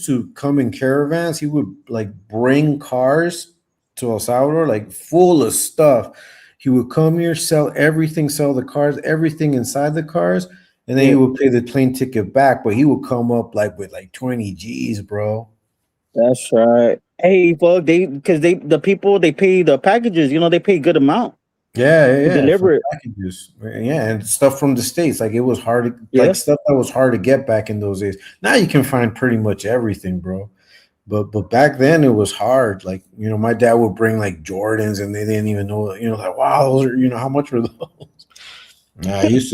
to come in caravans. He would like bring cars to El Salvador, like full of stuff. He would come here, sell everything, sell the cars, everything inside the cars, and then he yeah, would pay the plane ticket back. But he would come up like with like 20 G's, bro. that's right. Hey, fuck, the people they pay the packages. They pay good amount Yeah, yeah, to yeah, for deliver it. packages. Yeah, and stuff from the States. Like it was hard Yeah, like stuff that was hard to get back in those days. Now you can find pretty much everything, bro. But back then it was hard. Like, my dad would bring like Jordans and they didn't even know, like, wow, those are, how much were those? Yeah, he used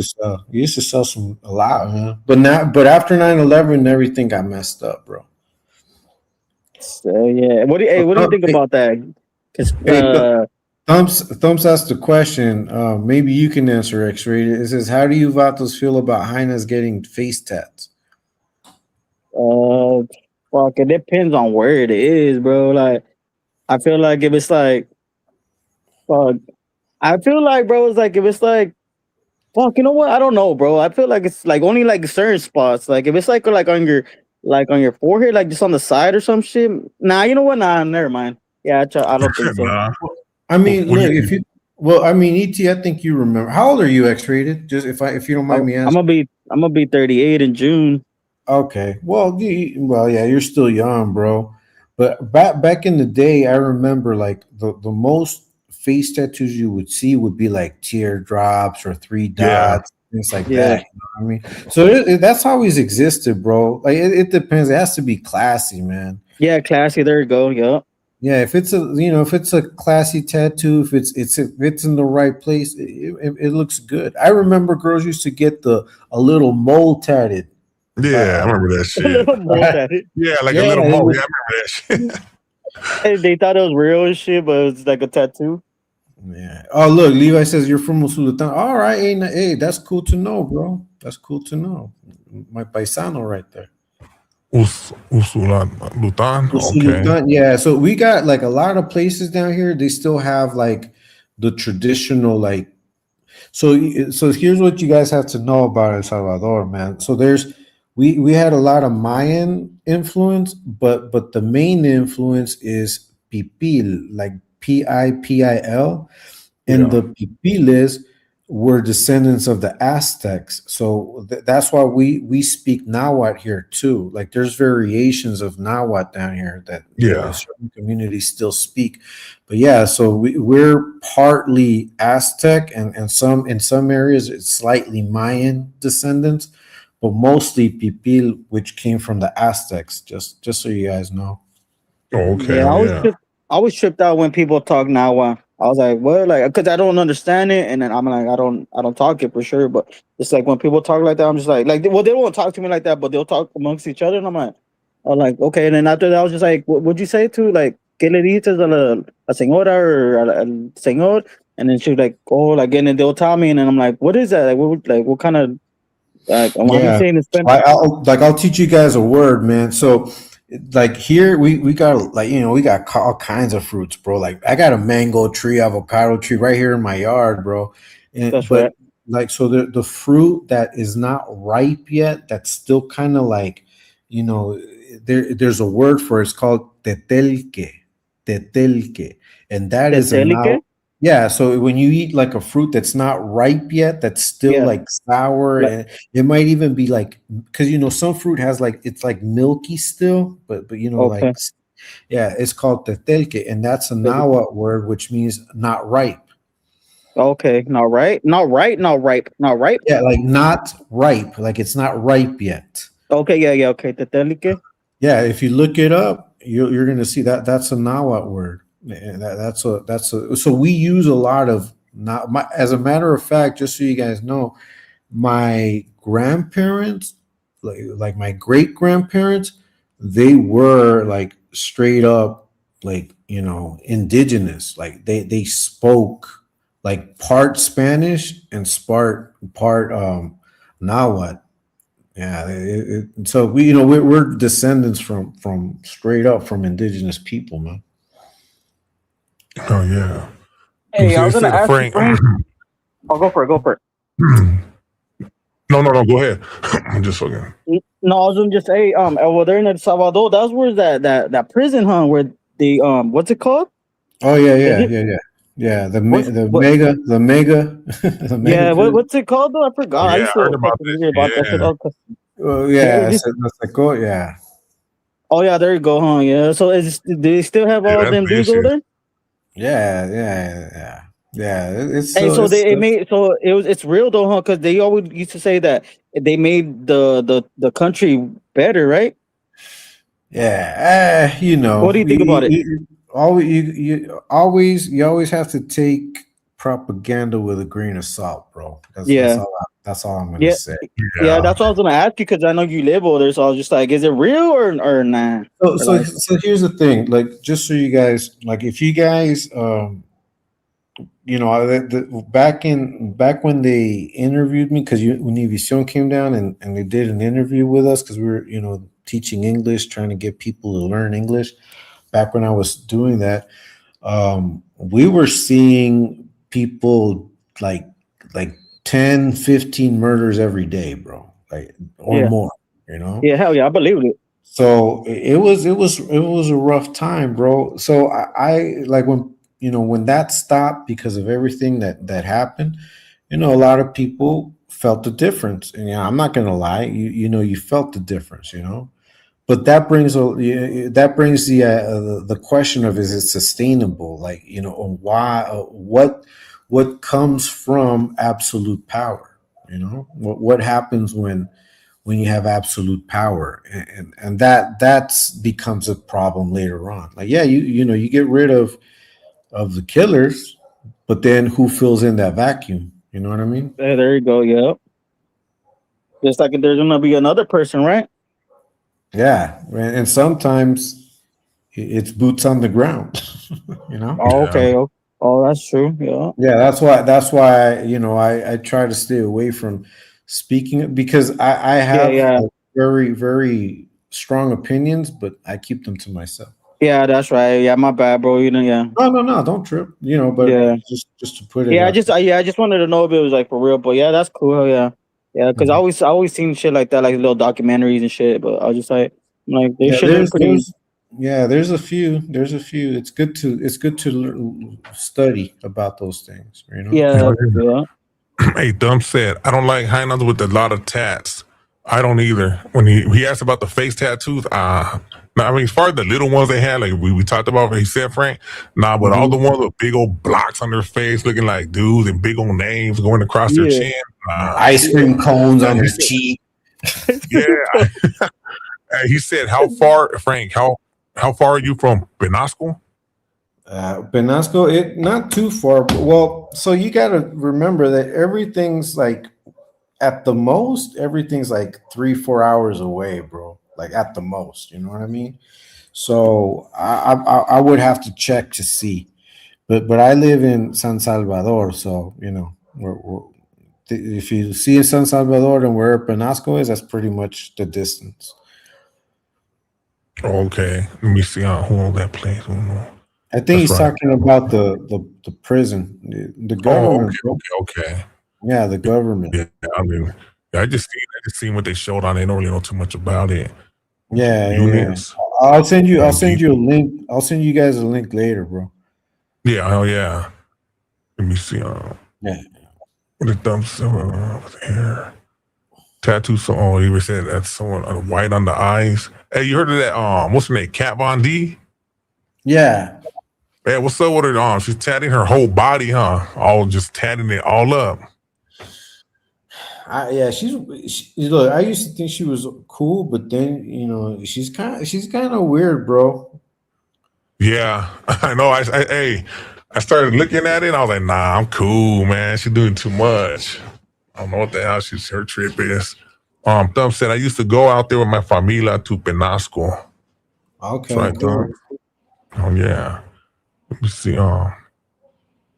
to sell a lot, man. But after 9/11, everything got messed up, bro. so yeah. What do you think Hey, about that? Because hey, Thumbs asked the question. Maybe you can answer, X-rated. It says, "How do you vatos feel about hyenas getting face tats?" uh, fuck, it depends on where it is, bro. Like, I feel like if it's like, fuck, I feel like, bro, it's like if it's like, fuck, you know what? I don't know, bro. I feel like it's like only like certain spots. Like if it's like on your forehead, like just on the side or some shit. Nah, you know what? Nah, never mind. Yeah, I don't think so. Nah. I mean, What do look, you I mean, ET, I think you remember. How old are you, X-rated? Just if you don't mind me I'm asking. gonna be 38 in June. Okay. Well, yeah, you're still young, bro. But back in the day, I remember like the most face tattoos you would see would be like teardrops or three Yeah. dots, things like Yeah, that. You know what I mean? So that's always existed, bro. Like it depends. It has to be classy, man. yeah, classy. There you go. Yeah, Yeah, if it's a classy tattoo, if it's in the right place, it looks good. I remember girls used to get a little mole tatted. Yeah, I remember that a shit. little more at it. Yeah, like a Yeah, little it mole. was, Yeah, I remember that shit. And they thought it was real and shit, but it was like a tattoo. yeah. Oh, look, Levi says you're from Usulután. All right, hey, that's cool to know, bro. That's cool to know. My paisano right there. Usulan Lutan. Okay. Usulután, yeah. So we got like a lot of places down here. They still have like the traditional like. So here's what you guys have to know about El Salvador, man. So we had a lot of Mayan influence, but the main influence is Pipil, like Pipil, and Yeah. the Pipiles were descendants of the Aztecs. So that's why we speak Nahuatl here too. Like there's variations of Nahuatl down here that Yeah. certain communities still speak. But yeah, so we're partly Aztec and some in some areas it's slightly Mayan descendants, but mostly Pipil, which came from the Aztecs. Just so you guys know. Oh, okay. Yeah, Oh, yeah. I was tripped out when people talk now. I was like, what? Like, because I don't understand it, and then I'm like, I don't talk it for sure. But it's like when people talk like that, I'm just like, well, they won't talk to me like that, but they'll talk amongst each other, and I'm like, okay. And then after that, I was just like, what would you say to like, ¿qué le dices a señora or al señor? And then she was like, oh, like, and then they'll tell me, and then I'm like, what is that? What kind of like, what are you Yeah, saying in Spanish? I'll teach you guys a word, man. So like here we got like we got all kinds of fruits, bro. Like I got a mango tree, avocado tree right here in my yard, bro. That's But right. like so the fruit that is not ripe yet, that's still kind of like you know there's a word for it. It's called tetelque, and that is a now. Tetelique? Yeah, so when you eat like a fruit that's not ripe yet, that's still Yeah. like sour, Like, and it might even be like because some fruit has like it's like milky still, but like okay. yeah, it's called tetelque, and that's a Nahuatl word which means not ripe. Okay, not right, not right, not ripe, not ripe. Yeah, like not ripe, like it's not ripe yet. Okay, yeah, yeah, okay. Tetelike. Yeah, if you look it up, you're gonna see that that's a Nahuatl word. And that's a so we use a lot of not as a matter of fact, just so you guys know, my grandparents, like my great grandparents, they were like straight up like indigenous. Like they spoke like part Spanish and part Nahuatl. Yeah, so we we're descendants from straight up from indigenous people, man. Oh, yeah. Hey, I was gonna Instead of ask you, Frank. Frank. Oh, go for it. Go for it. No, go ahead. I'm just fucking. No, I was gonna just say, over there in El Salvador, that's where that prison, huh? Where the what's it called? Oh yeah, Is yeah, it yeah, yeah, yeah. The what's the what? mega the mega the mega Yeah, prison. what's it called though? I forgot. I Yeah, used I heard to about fucking this. read about that shit. Yeah. Oh, Oh it yeah, just, that's like oh yeah. oh yeah, there you go, huh? Yeah. So do they still have Yeah, all that's them dudes over vicious. there? Yeah. It's Hey, so so it's it made it's real though, huh? Because they always used to say that they made the country better, right? yeah. What do you think about it? You always have to take propaganda with a grain of salt, bro. Yeah, That's all I'm gonna yeah, say. yeah. Yeah. That's what I was gonna ask you because I know you live over there. So I was just like, is it real or nah? So Or so like, so here's the thing, like just so you guys like if you guys back when they interviewed me because Univision came down and they did an interview with us because we were teaching English, trying to get people to learn English. Back when I was doing that, we were seeing people like 10, 15 murders every day, bro, like or yeah, more, you know. yeah, hell yeah, I believe it. So it was a rough time, bro. So I like when that stopped because of everything that happened. A lot of people felt the difference, and I'm not gonna lie, you felt the difference, But that brings the question of is it sustainable? Like why what comes from absolute power? What happens when you have absolute power, and that's becomes a problem later on. Like yeah, you get rid of the killers, but then who fills in that vacuum? You know what I mean? Yeah, there you go. Yeah, just like there's gonna be another person, right? Yeah, and sometimes it's boots on the ground. you know Oh, Yeah. okay. Oh, that's true. Yeah, yeah, that's why I try to stay away from speaking because I yeah, have yeah, like, very very strong opinions, but I keep them to myself. yeah. That's right. Yeah, my bad, bro. Yeah, No, don't trip. But yeah. just to put it Yeah, out I just wanted to know if it was like for real, but yeah, that's cool. Hell yeah, yeah. Because there. I always seen shit like that, like little documentaries and shit. But I was just like, they Yeah, should look pretty. there's a few. There's a few. It's good to study about those things. Yeah, Oh, yeah. yeah. Hey, Dumb said, I don't like hyenas with a lot of tats. I don't either. When he asked about the face tattoos, I mean, as far as the little ones they had, like we talked about, he said, Frank, nah, but all the ones with big old blocks on their face looking like dudes and big old names going across their Yeah. chin, nah. Ice cream cones on And he his said, cheek. yeah. And he said, how far, Frank, how far are you from Benasco? Benasco, it not too far. Well, so you got to remember that everything's like at the most, everything's like 3-4 hours away, bro. Like at the most, you know what I mean? So I would have to check to see, but I live in San Salvador, so you know if you see San Salvador and where Penasco is, that's pretty much the distance. Okay, let me see who owns that place. I think That's he's right. talking about the prison, the Oh, government. okay. Yeah, the government. Yeah, I mean, I just seen what they showed on. They don't really know too much about it. Yeah. Units. I'll send you a link. I'll send you guys a link later, bro. Yeah, oh yeah. Let me see. Yeah. What the thumbs over here? Tattoo. So, oh, you were saying that's someone white on the eyes. Hey, you heard of that? What's her name? Kat Von D. Yeah. Hey, what's up with her? She's tatting her whole body, huh? All just tatting it all up. Yeah, look. I used to think she was cool, but then she's kind of weird, bro. Yeah, I know. I started looking at it. And I was like, nah, I'm cool, man. She's doing too much. I don't know what the hell her trip is. Thumb said I used to go out there with my familia to Penasco. Okay, That's right, cool. Oh yeah. Let me see.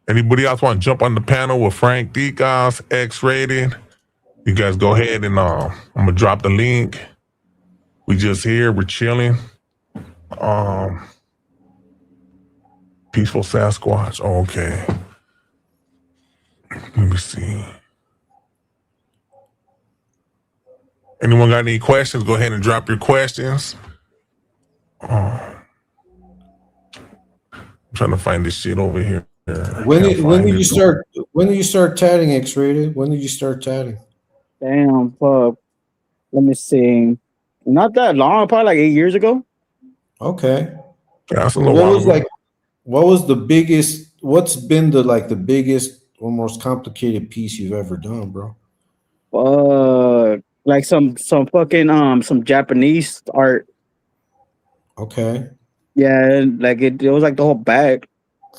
Anybody else want to jump on the panel with Frank Deacons, X-rated? You guys go ahead and I'm gonna drop the link. We just here, we're chilling. Peaceful Sasquatch. Oh, okay. Let me see. Anyone got any questions? Go ahead and drop your questions. I'm trying to find this shit over here. When did you start? When did you start tatting, X-rated? When did you start tatting? Damn, fuck. Let me see. Not that long, probably like 8 years ago. Okay. Yeah, that's a little while ago. What was the biggest? What's been the biggest or most complicated piece you've ever done, bro? Like some fucking some Japanese art. Okay. Yeah, like it was like the whole bag.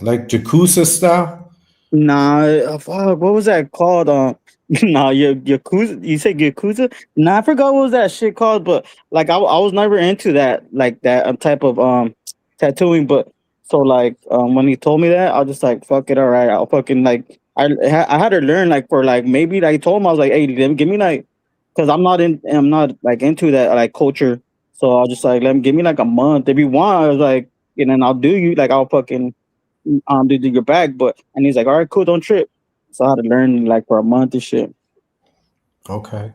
Like Yakuza style? Nah, fuck, what was that called? Nah, Yakuza. You said Yakuza? Nah, I forgot what was that shit called. But like, I was never into that, like that type of tattooing. But so like when he told me that, I was just like, fuck it, all right, I'll fucking like. I had to learn like for like maybe like I told him I was like, hey, give me like, because I'm not like into that like culture. So I was just like, give me like a month if you want. I was like, and then I'll do you like I'll fucking do your back. But and he's like, all right, cool, don't trip. So I had to learn like for a month and shit. Okay.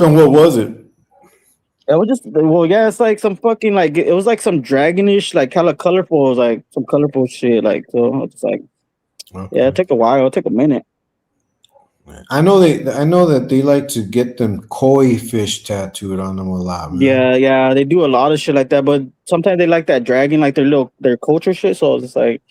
And what was it? It was just yeah, it's like some fucking like it was like some dragonish, like kind of colorful, it was like some colorful shit. Like so I was just like, okay. Yeah, it took a while, it took a minute. I know that they like to get them koi fish tattooed on them a lot, man. Yeah, they do a lot of shit like that, but sometimes they like that dragon, like their culture shit. So it's like,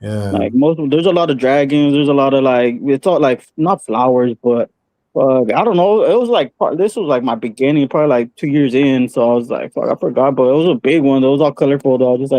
yeah, like there's a lot of dragons, there's a lot of like it's all like not flowers, but I don't know. It was like this was like my beginning, probably like 2 years in. So I was like, fuck, I forgot, but it was a big one. It was all colorful though. Just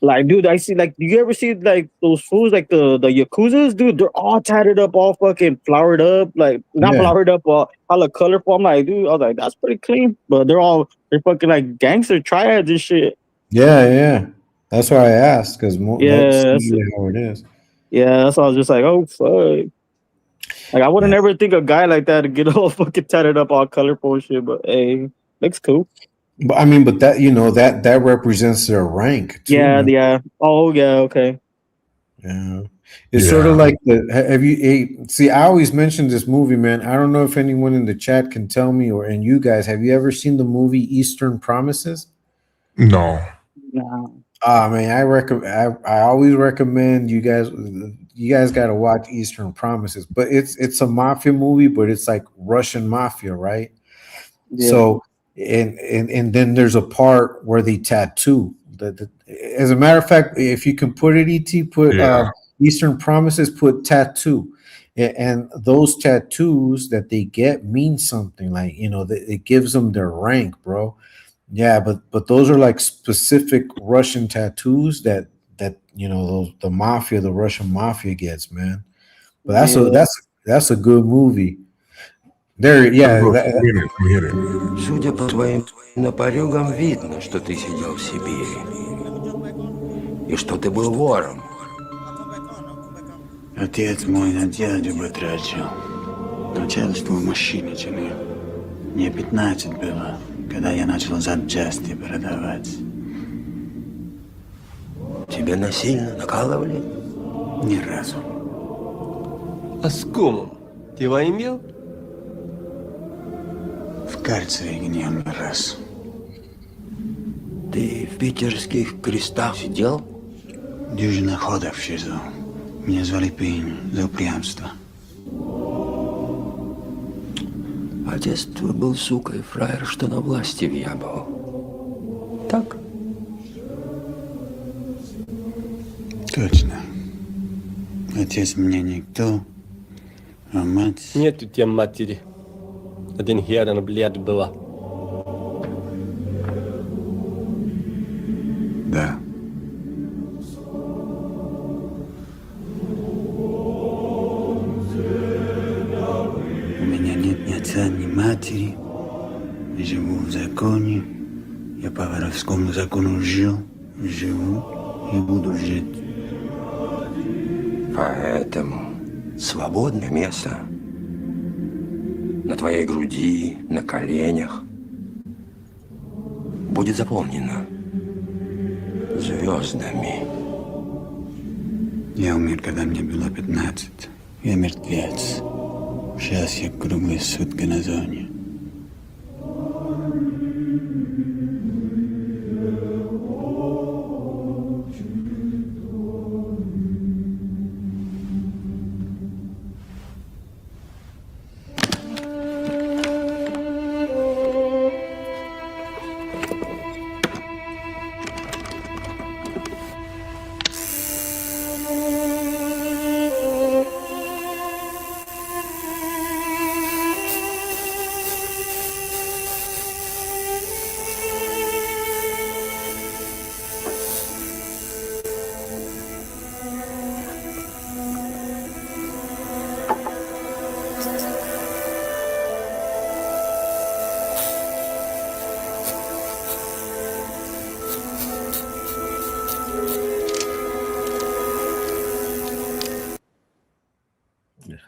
like, dude, I see like, do you ever see like those fools like the Yakuzas, dude? They're all tatted up, all fucking flowered up, like not flowered up, all colorful. I'm like, dude, I was like, that's pretty clean, but they're fucking like gangster triads and shit. Yeah. That's why I asked because that's usually how it is. Yeah, that's why I was just like, oh fuck. Like I wouldn't ever think a guy like that to get all fucking tatted up, all colorful and shit. But hey, looks cool. But I mean, but that that represents their rank too. Yeah, man. yeah. Oh yeah, okay. Yeah, it's sort of like see? I always mention this movie, man. I don't know if anyone in the chat can tell me, and you guys, have you ever seen the movie Eastern Promises? No. No. Man, I always recommend you guys. you guys got to watch Eastern Promises. But it's a mafia movie, but it's like Russian mafia, right? Yeah. So and then there's a part where they tattoo. As a matter of fact, if you can put it, put Yeah. Eastern Promises, put tattoo. And those tattoos that they get mean something, like, it gives them their rank, bro. Yeah, but those are like specific Russian tattoos that the mafia, the Russian mafia gets, man. But Yeah. that's a good movie. There, Let me yeah, go. Let me hit it. Let me hit it. Судя по твоим напорюгам, видно, что ты сидел в Сибири. И что ты был вором. Отец мой на дядю батрачил. Начальство мошенничали. Мне 15 было, когда я начал запчасти продавать. Тебя насильно накалывали? Ни разу. А с кумом ты воимел? В карцере гневный раз. Ты в питерских крестах сидел? Дюжина ходов в СИЗО. Меня звали Пень за упрямство. Отец твой был сука и фраер, что на власти въябал. Так? Точно. Отец мне никто, а мать... Нет у тебя матери. Один херен блед была. Да. У меня нет ни отца, ни матери. Я живу в законе. Я по воровскому закону жил, живу и буду жить. Поэтому свободное место на твоей груди, на коленях будет заполнено звездами. Я умер, когда мне было 15. Я мертвец. Сейчас я круглые сутки на зоне.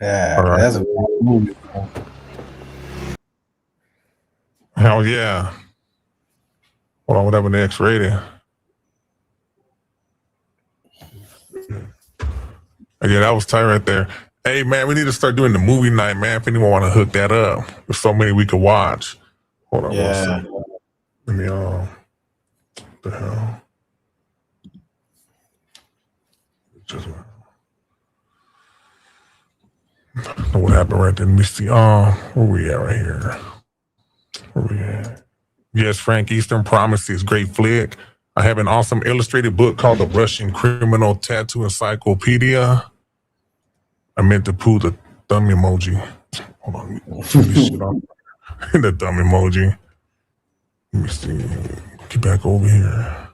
Yeah, All right. that's a good movie, bro. Hell yeah. Hold on, whatever the X rated. Yeah, that was tight right there. Hey man, we need to start doing the movie night, man. If anyone want to hook that up, there's so many we could watch. Hold on, Yeah. 1 second. Let me what the hell? Just I don't know what happened right there. Let me see. Where we at right here? Where we at? Yes, Frank, Eastern Promises, great flick. I have an awesome illustrated book called The Russian Criminal Tattoo Encyclopedia. I meant to pull the thumb emoji. Hold on, let me turn this shit off. The thumb emoji. Let me see. Get back over here.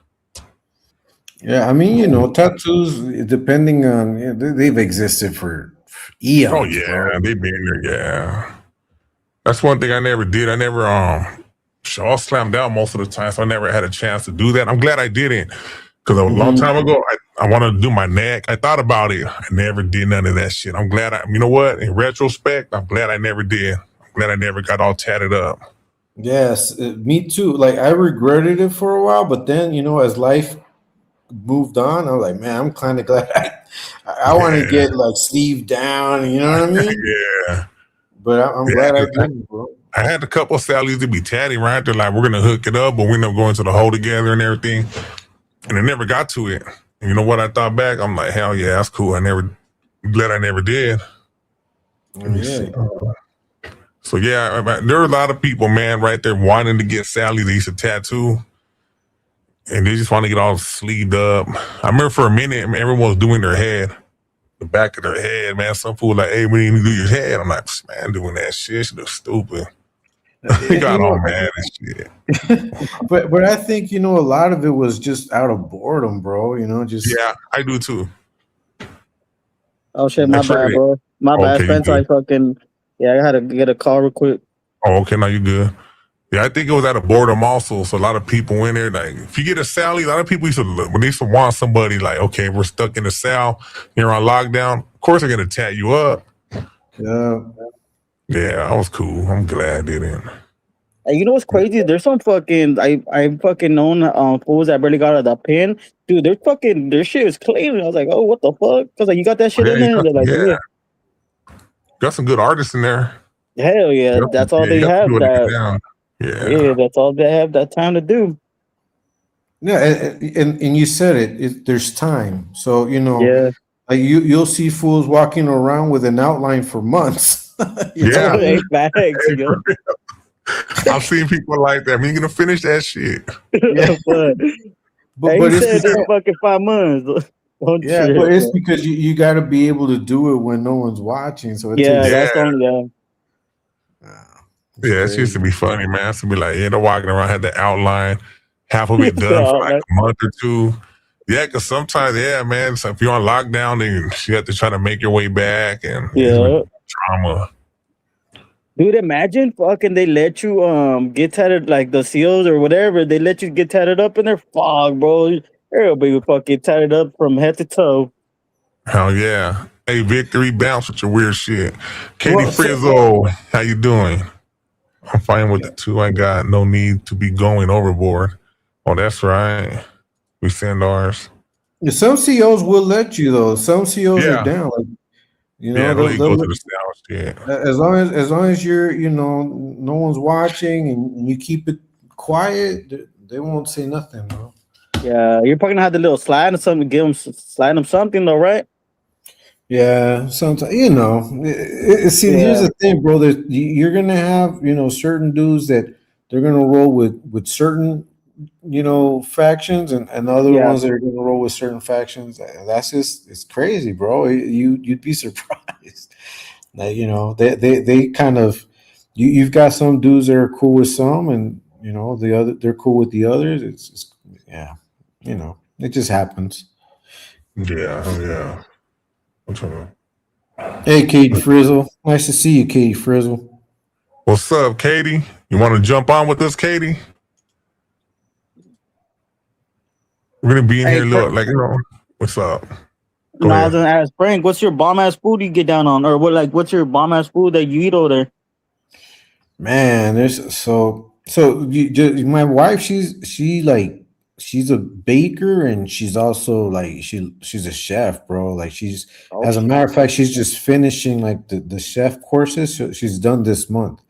Yeah, I mean, tattoos, depending on, they've existed for eons. Oh yeah, bro. they been there. Yeah, that's one thing I never did. I never I slammed out most of the time, so I never had a chance to do that. I'm glad I didn't, because a long time ago I wanted to do my neck. I thought about it. I never did none of that shit. I'm glad you know what? In retrospect, I'm glad I never did. I'm glad I never got all tatted up. Yes, me too. Like, I regretted it for a while, but then, as life moved on, I was like, man, I'm kind of glad I want to get like sleeve down, you know what I mean? Yeah. But I'm glad I didn't, bro. I had a couple of Sallys to be tatty, right? They're like, we're going to hook it up, but we end up going to the hole together and everything. And I never got to it. And you know what? I thought back, I'm like, hell yeah, that's cool. I never Glad I never did. Let me see. So yeah, there are a lot of people, man, right there wanting to get Sally. They used to tattoo, and they just want to get all sleeved up. I remember for a minute, everyone was doing their head, the back of their head, man. Some fool like, hey, we need to do your head. I'm like, man, doing that shit. She looks stupid. He got all mad and shit. but I think a lot of it was just out of boredom, bro. Just yeah, I do too. Oh shit, my bad, bro. My bad. Spencer, I had to get a call real quick. Oh, okay, now you good. Yeah, I think it was out of boredom also. So a lot of people in there, like, if you get a Sally, a lot of people used to look, when they used to want somebody like, okay, we're stuck in the cell, you're on lockdown. Of course, they're gonna tat you up. Yeah. Yeah, I was cool. I'm glad I didn't. And you know what's crazy? There's some fucking I fucking known fools that barely got out of the pin. Dude, their shit is clean. I was like, oh, what the fuck? Cause like you got that shit in there. They're like, yeah. Got some good artists in there. Hell yeah, that's all they have. Yeah, that's all they have that time to do. Yeah, and you said it. There's time, so like you'll see fools walking around with an outline for months. Yeah, I've seen people like that. I mean, you're gonna finish that shit. Yeah, but he said it's fucking 5 months. But it's because you got to be able to do it when no one's watching. So that's only Yeah, it used to be funny, man. It used to be like, they're walking around, had the outline, half of it done for like a month or two. Yeah, because sometimes, man, so if you're on lockdown, then you have to try to make your way back and drama. Dude, imagine fucking they let you get tatted, like the seals or whatever. They let you get tatted up in their fog, bro. Everybody fucking tatted up from head to toe. Hell yeah. Hey, Victory, bounce with your weird shit. Katie Frizzo, how you doing? I'm fine with it too. I got no need to be going overboard. Oh, that's right. We send ours. Yeah, some CEOs will let you though. Some CEOs are down. Like, they'll go to the sales. Yeah. As long as you're, no one's watching and you keep it quiet, they won't say nothing, bro. Yeah, you're probably gonna have the little slide or something to slide them something though, right? Yeah, sometimes see. Here's the thing, bro. You're gonna have certain dudes that they're gonna roll with certain factions, and other ones that are gonna roll with certain factions. That's just it's crazy, bro. You'd be surprised. That they kind of you've got some dudes that are cool with some, and the other they're cool with the others. It's it just happens. Yeah. Hey, Katie Frizzle. Nice to see you, Katie Frizzle. What's up, Katie? You want to jump on with us, Katie? We're gonna be in here, what's up? No, I was gonna ask Frank, what's your bomb ass food you get down on, or what's your bomb ass food that you eat over there? Man, my wife, she's a baker, and she's also like she's a chef, bro. Like as a matter of fact, she's just finishing like the chef courses. So she's done this month.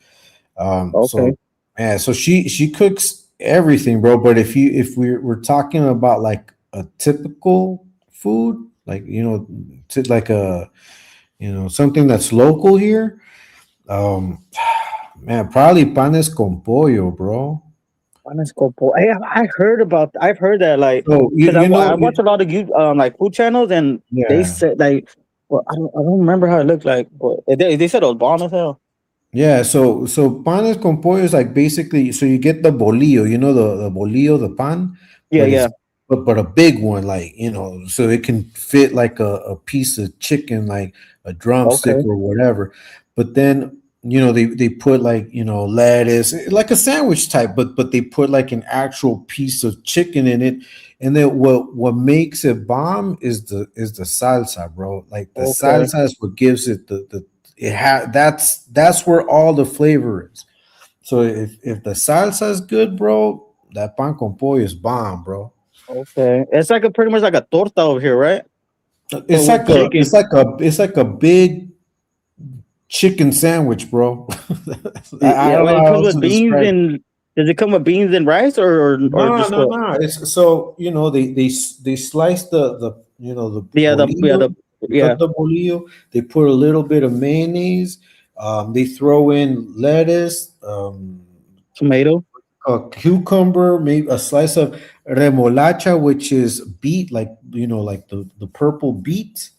So she cooks everything, bro. But if we're talking about like a typical food, like like a something that's local here, man, probably panes con pollo, bro. I've heard that, like, I watch a lot of like food channels, and they said like, well, I don't remember how it looked like, but they said it was bomb as hell. Yeah, so panes con pollo is like basically, so you get the bolillo, the bolillo, the pan, but a big one, like so it can fit like a piece of chicken, like a drumstick or whatever. But then they put like lettuce, like a sandwich type, but they put like an actual piece of chicken in it. And then what makes it bomb is the salsa, bro. Like the salsa is what gives it that's where all the flavor is. So if the salsa is good, bro, that pan con pollo is bomb, bro. Okay, it's like pretty much like a torta over here, right? It's like a big chicken sandwich, bro. I don't know. It comes with beans and does it come with beans and rice or no? It's so they slice the Yeah. cut the bolillo. They put a little bit of mayonnaise. They throw in lettuce, Tomato. a cucumber, maybe a slice of remolacha, which is beet, like like the purple beet.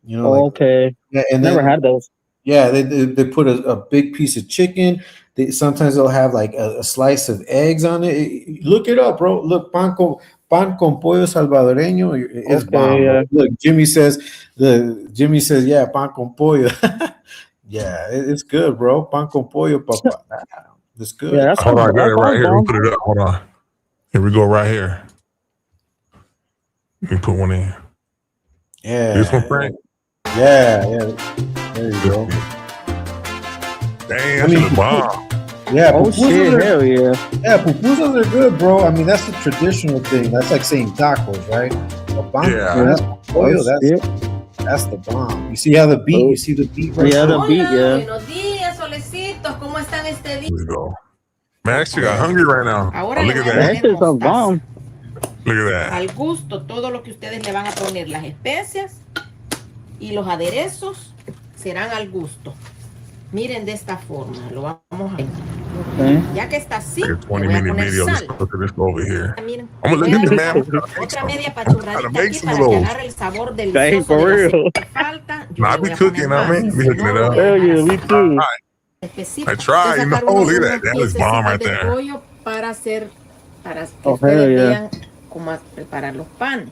Like Okay. yeah, and Never then had those. yeah, they put a big piece of chicken. Sometimes they'll have like a slice of eggs on it. Look it up, bro. Look, pan con pollo salvadoreño. It's Okay. bomb, bro. Yeah. Look, Jimmy says, yeah, pan con pollo. Yeah, it's good, bro. Pan con pollo, papa. It's Yeah. good. Hold on, I got That it right sounds here. Let me bomb. put it up. Hold on. Here we go right here. Let me put one in. Yeah. This one, Frank? Yeah. There you go. Damn, that's a bomb. Yeah, Oh shit! Hell yeah! Yeah, pupusas are good, bro. I mean, that's the traditional thing. That's like saying tacos, right? Yeah. Pollo, that's the bomb. You see how the beat? You see the beat right Yeah, there? the beat. Yeah. Buenos días, solecitos. ¿Cómo están este día? Here we go. Man, I actually got hungry right now. Ahora Look le at voy a that. That shit sounds bomb. Look at that. Al gusto, todo lo que ustedes le van a poner, las especias y los aderezos serán al gusto. Miren de esta forma, lo vamos a ver. Okay. Ya que está así, Like a le 20 voy a minute poner video. Let's sal. look at this over here. Miren, I'm gonna voy look a at this, dejar man. otra media Gotta apachurradita make aquí some of para que those. agarre el sabor Dang, delicioso for de la real. que falta. Yo Nah, I le be voy a cooking, poner I más. mean, be Si hooking no, it lo up. voy a Hell dejar yeah, así. me too. Específico. I tried, Voy a sacar look at that. unos That is bomb piececitos right de there. pollo para hacer, para que Oh, ustedes hell yeah. vean cómo preparar los panes.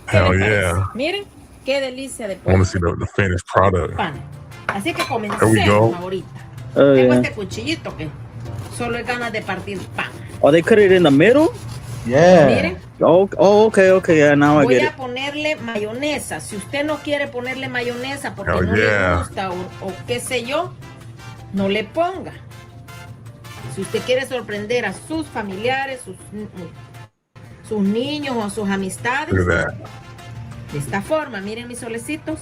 ¿Qué Hell les parece? yeah. Miren qué delicia de I want pollo. to see the finished product. Panes. Así que There we comencemos go. ahorita. Oh Tengo yeah. este cuchillito que solo es ganas de partir pan. Oh, they cut it in the middle. Yeah. Miren, Oh, okay. Yeah, now I voy get a it. ponerle mayonesa. Si usted no quiere ponerle mayonesa porque Hell no yeah. le gusta o qué sé yo, no le ponga. Si usted quiere sorprender a sus familiares, sus niños o sus amistades, Look at that. de esta forma, miren mis solecitos,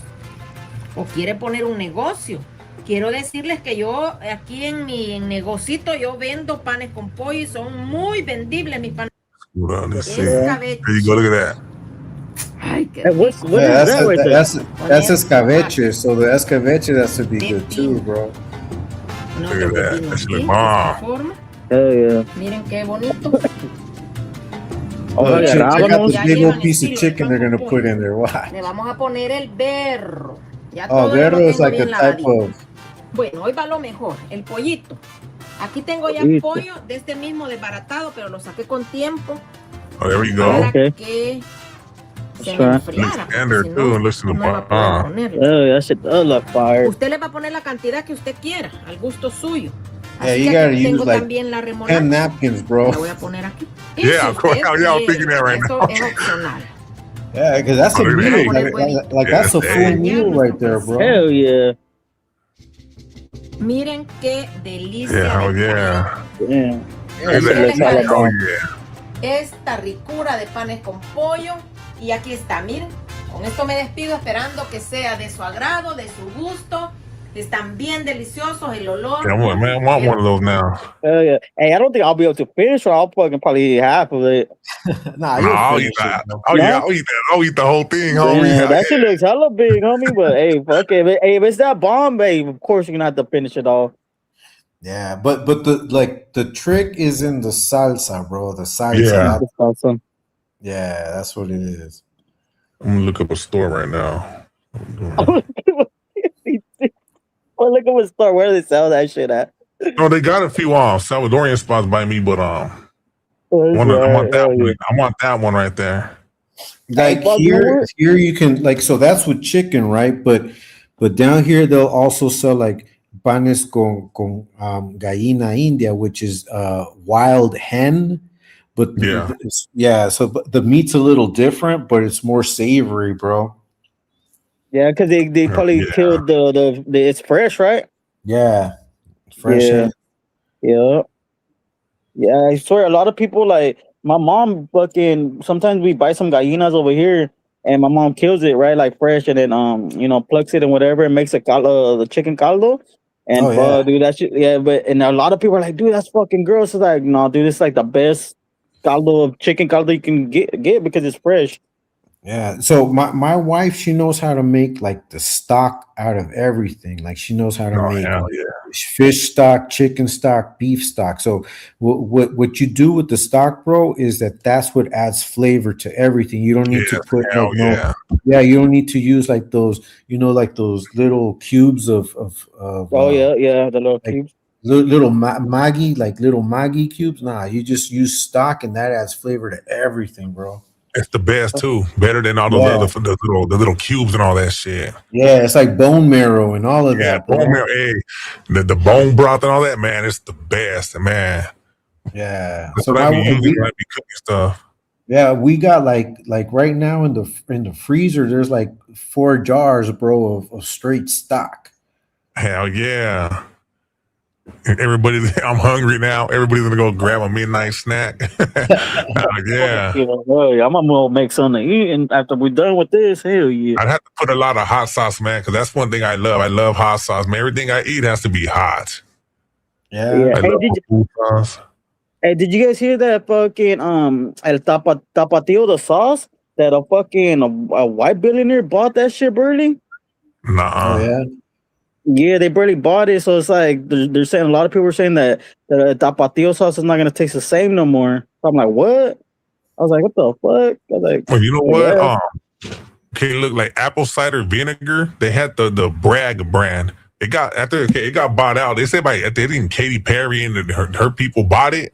o quiere poner un negocio. Quiero decirles que yo aquí en mi negocito yo vendo panes con pollo y son muy vendibles mis panes. Hold on, let's see. Escabeche. There you go. Look at that. Ay, qué Hey, what Yeah, is that right there? that's escabeche. So the escabeche has to be good too, bro. No, Look at de that. pepino That shit aquí, look de esta bomb. forma. Hell yeah. Miren qué bonito. Oh, Look, yeah. check out Rábanos. the Ya big llevan old piece of estilo de chicken they're pan gonna con put pollo. in there. Watch. Le vamos a poner el berro. Ya Oh, todo ya lo berro is tengo like a bien type lavadito. of. Bueno, hoy va lo mejor, el pollito. Aquí tengo ya Pollito. pollo de este mismo desbaratado, pero lo saqué con tiempo Oh, there we para go. Okay. que se That's me right. enfriara. Look tender porque si too, no, and listen to no iba a the poder bomb. ponerlo. Oh, that shit does look fire. Usted le va a poner la cantidad que usted quiera, al gusto suyo. Yeah, Así you que gotta aquí tengo use like también la 10 remolacha. napkins, bro. La voy a poner aquí. Y Yeah, si of course. usted Yeah, I'm quiere, thinking that right eso now. es opcional. Yeah, because that's a Oh, look at meal. that. Like Yeah, that's a that's full egg. meal right there, bro. Hell yeah. Miren qué delicia Yeah, hell de yeah. Damn. Yeah, That shit looks hella Oh, bomb. yeah. esta ricura de panes con pollo. Y aquí está, miren. Con esto me despido esperando que sea de su agrado, de su gusto. Están bien deliciosos, el olor. Yeah, I want one of those now. Hell yeah. Hey, I don't think I'll be able to finish it. I'll fucking probably eat half of it. Nah, No, you'll I'll finish eat that. it, bro. Oh, yeah, No? I'll eat that. I'll eat the whole thing, homie. Yeah, that shit looks hella big, homie. But hey, fuck it. Hey, if it's that bomb, hey, of course you're gonna have to finish it all. Yeah, but the trick is in the salsa, bro. The salsa. Yeah. That's awesome. Yeah, that's what it is. I'm gonna look up a store right now. Oh, look at what store. Where do they sell that shit at? No, they got a few Salvadorian spots by me, but I Oh, want right. that Hell one. yeah. I want that one right there. Like fuck, you know here, what? here you can like so that's with chicken, right? But down here they'll also sell like panes con gallina india, which is wild hen. But Yeah. so but the meat's a little different, but it's more savory, bro. Yeah, because they probably Yeah. killed the it's fresh, right? Yeah, fresh. Yeah. hen. Yeah. Yeah, I swear a lot of people like my mom fucking sometimes we buy some gallinas over here and my mom kills it, right? Like fresh and then plucks it and whatever and makes the chicken caldo. And Oh, yeah. dude, that shit, yeah, but and a lot of people are like, dude, that's fucking gross. It's like, no, dude, it's like the best chicken caldo you can get because it's fresh. Yeah. So my wife, she knows how to make like the stock out of everything. Like she knows how to Oh make hell yeah. fish stock, chicken stock, beef stock. So what you do with the stock, bro, is that's what adds flavor to everything. You don't need to Yes, put hell like no, yeah. yeah, you don't need to use like those, like those little cubes of Oh yeah, yeah, the little like cubes. little Maggie, like little Maggie cubes. Nah, you just use stock, and that adds flavor to everything, bro. It's the best too. Better than all those Yeah, other the little cubes and all that shit. yeah, it's like bone marrow and all of Yeah, that, bone bro. marrow, egg, the bone broth and all that, man. It's the best, man. Yeah. That's So what I my be using we when I be cooking stuff. yeah, we got like right now in the freezer, there's like 4 jars, bro, of straight stock. Hell yeah. Everybody, I'm hungry now. Everybody's gonna go grab a midnight snack. Yeah. You know, hey, I'm gonna make something to eat, and after we're done with this, hell yeah. I'd have to put a lot of hot sauce, man, because that's one thing I love. I love hot sauce, man. Everything I eat has to be hot. Yeah. Yeah. I love food sauce. Hey, did you guys hear that fucking tapatio the sauce that a fucking a white billionaire bought that shit burly? Oh Nuh-uh. yeah. Yeah, they barely bought it, so it's like they're saying a lot of people are saying that the tapatio sauce is not gonna taste the same no more. So I'm like, what? I was like, what the fuck? I was like, Well, you know I what? guess. Okay, look like apple cider vinegar. They had the Bragg brand. It got it got bought out. They said by they think Katy Perry and her people bought it,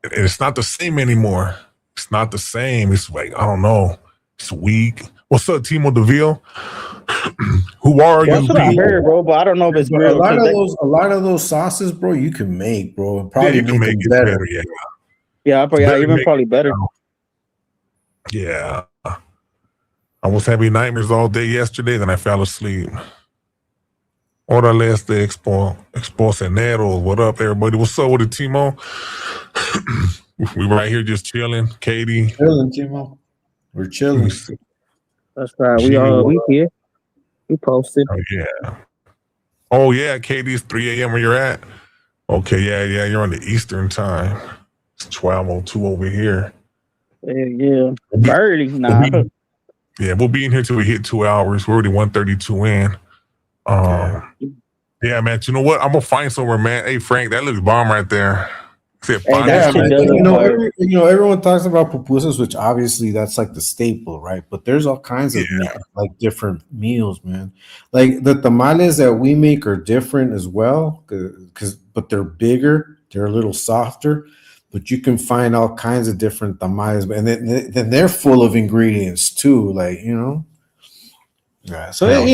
and it's not the same anymore. It's not the same. It's like I don't know. It's weak. What's up, Timo DeVille? Who are That's you what I people? heard, bro. But I don't know if it's A real. lot 'Cause a lot of those sauces, bro, you can make, bro, and Yeah, probably you can make make them it better. better. Yeah, yeah, it's better to even make probably it better. now. Yeah. I was having nightmares all day yesterday, then I fell asleep. Órale, exposeneros. What up, everybody? What's up with it, Timo? We right here just chilling. Katie. Chilling, Timo. We're chilling. That's right. Jimmy, what We up? here. We posted. Oh, yeah. Oh, yeah, Katie, it's 3 a.m. where you're at? Okay, yeah, you're on the Eastern time. It's 12:02 over here. Yeah. Birdie. Nah. We'll be in here till we hit 2 hours. We're already 132 in. Yeah, man. You know what? I'm gonna find somewhere, man. Hey, Frank, that looks bomb right there. Said Hey, that shit man. does look fire. Everyone talks about pupusas, which obviously that's like the staple, right? But there's all kinds of like different meals, man. Like the tamales that we make are different as well, but they're bigger, they're a little softer. But you can find all kinds of different tamales, and then they're full of ingredients too, like Yeah, so Hell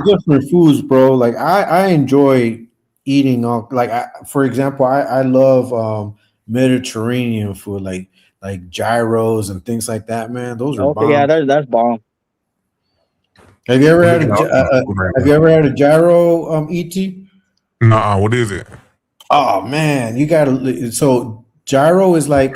different foods, bro. Like I enjoy eating all like for example, I love Mediterranean food, like gyros and things like that. Man, those are Okay, yeah, bomb. that's bomb. Have you ever I'm had looking out for food right have now. you ever had a gyro, Et? Nuh-uh, what is it? Oh man, you gotta. So gyro is like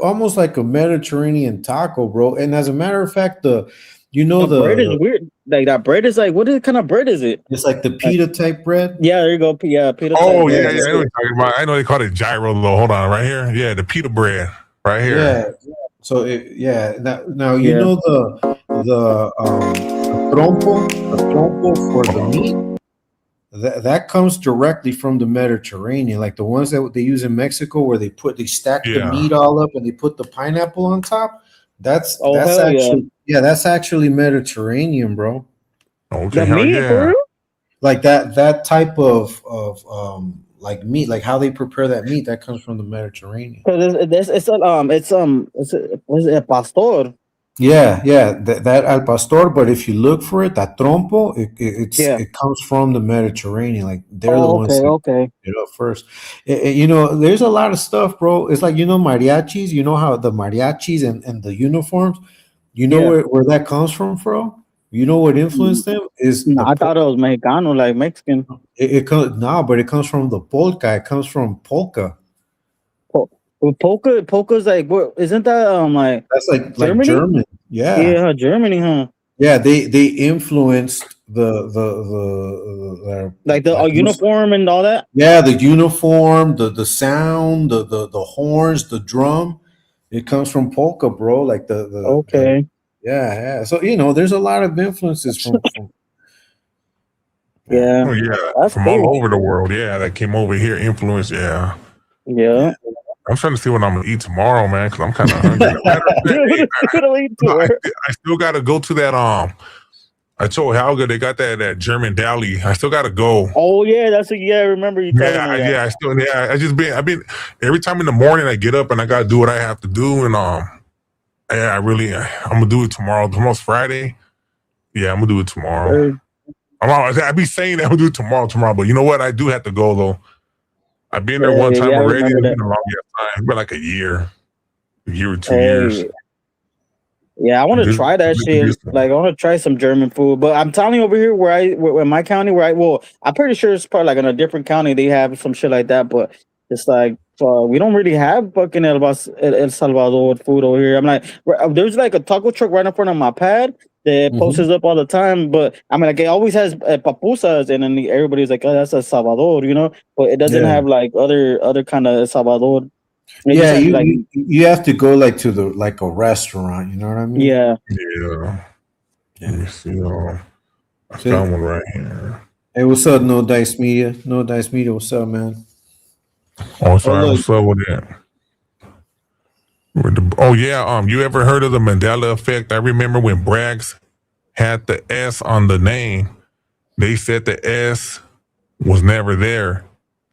almost like a Mediterranean taco, bro. And as a matter of fact, The bread is weird. Like that bread is like, what kind of bread is it? it's like the pita type bread. Yeah, there you go. Yeah, pita. Oh, type yeah, bread. I know what you're talking about. I know they call it gyro, though. Hold on, right here. Yeah, the pita bread, right here. Yeah. So now you Yeah. know the trompo for the meat that comes directly from the Mediterranean, like the ones that they use in Mexico, where they stack the Yeah. meat all up and they put the pineapple on top. That's Oh, that's hell yeah. actually that's actually Mediterranean, bro. Okay, The hell meat, yeah. for real? Like that type of like meat, like how they prepare that meat, that comes from the Mediterranean. Because what is it, pastor? Yeah, that al pastor. But if you look for it, that trompo, Yeah. it comes from the Mediterranean. Like they're the Oh, ones okay, that okay. did it up first. There's a lot of stuff, bro. It's like mariachis. You know how the mariachis and the uniforms. You know Yeah. where that comes from, bro. You know what influenced them is No, I thought it was Mexicano, like Mexican. it comes but it comes from the polka. It comes from polka. Polka's like, what? Isn't that like That's like Germany? German. Yeah. Yeah, Germany, huh? Yeah, they influenced Like the like uniform and all that. yeah, the uniform, the sound, the horns, the drum. It comes from polka, bro. Like the Okay. Yeah. So there's a lot of influences from Yeah, Oh yeah, that's from all cool. over the world. Yeah, that came over here, influenced. Yeah. Yeah. I'm trying to see what I'm gonna eat tomorrow, man, because I'm kind of hungry. Matter of fact, hey, I still got to go to that. I told Helga they got that German deli. I still got to go. Oh yeah, I remember you telling me that. I've been every time in the morning I get up and I got to do what I have to do, and yeah, I'm gonna do it tomorrow. Tomorrow's Friday. Yeah, I'm gonna do it tomorrow. I be saying that I'm gonna do it tomorrow, but you know what? I do have to go though. I've been there one time I already. remember It's that. been a long time. It's been like a year or 2 years. Yeah, I want to try that shit. Like, I want to try some German food. But I'm telling you, over here where in my county, I'm pretty sure it's probably like in a different county they have some shit like that. But it's like we don't really have fucking El Salvador food over here. I'm like, there's like a taco truck right in front of my pad that posts up all the time. But I mean, like it always has papusas, and then everybody's like, oh, that's El Salvador, But it doesn't have like other kind of El Salvador. It just Yeah, has, you have to go like to a restaurant. You know what I mean? Yeah. Let me see. I found one right here. Hey, what's up? No Dice Media. No Dice Media. What's up, man? Oh, sorry. What's up with that? Oh yeah. You ever heard of the Mandela effect? I remember when Braggs had the S on the name. They said the S was never there.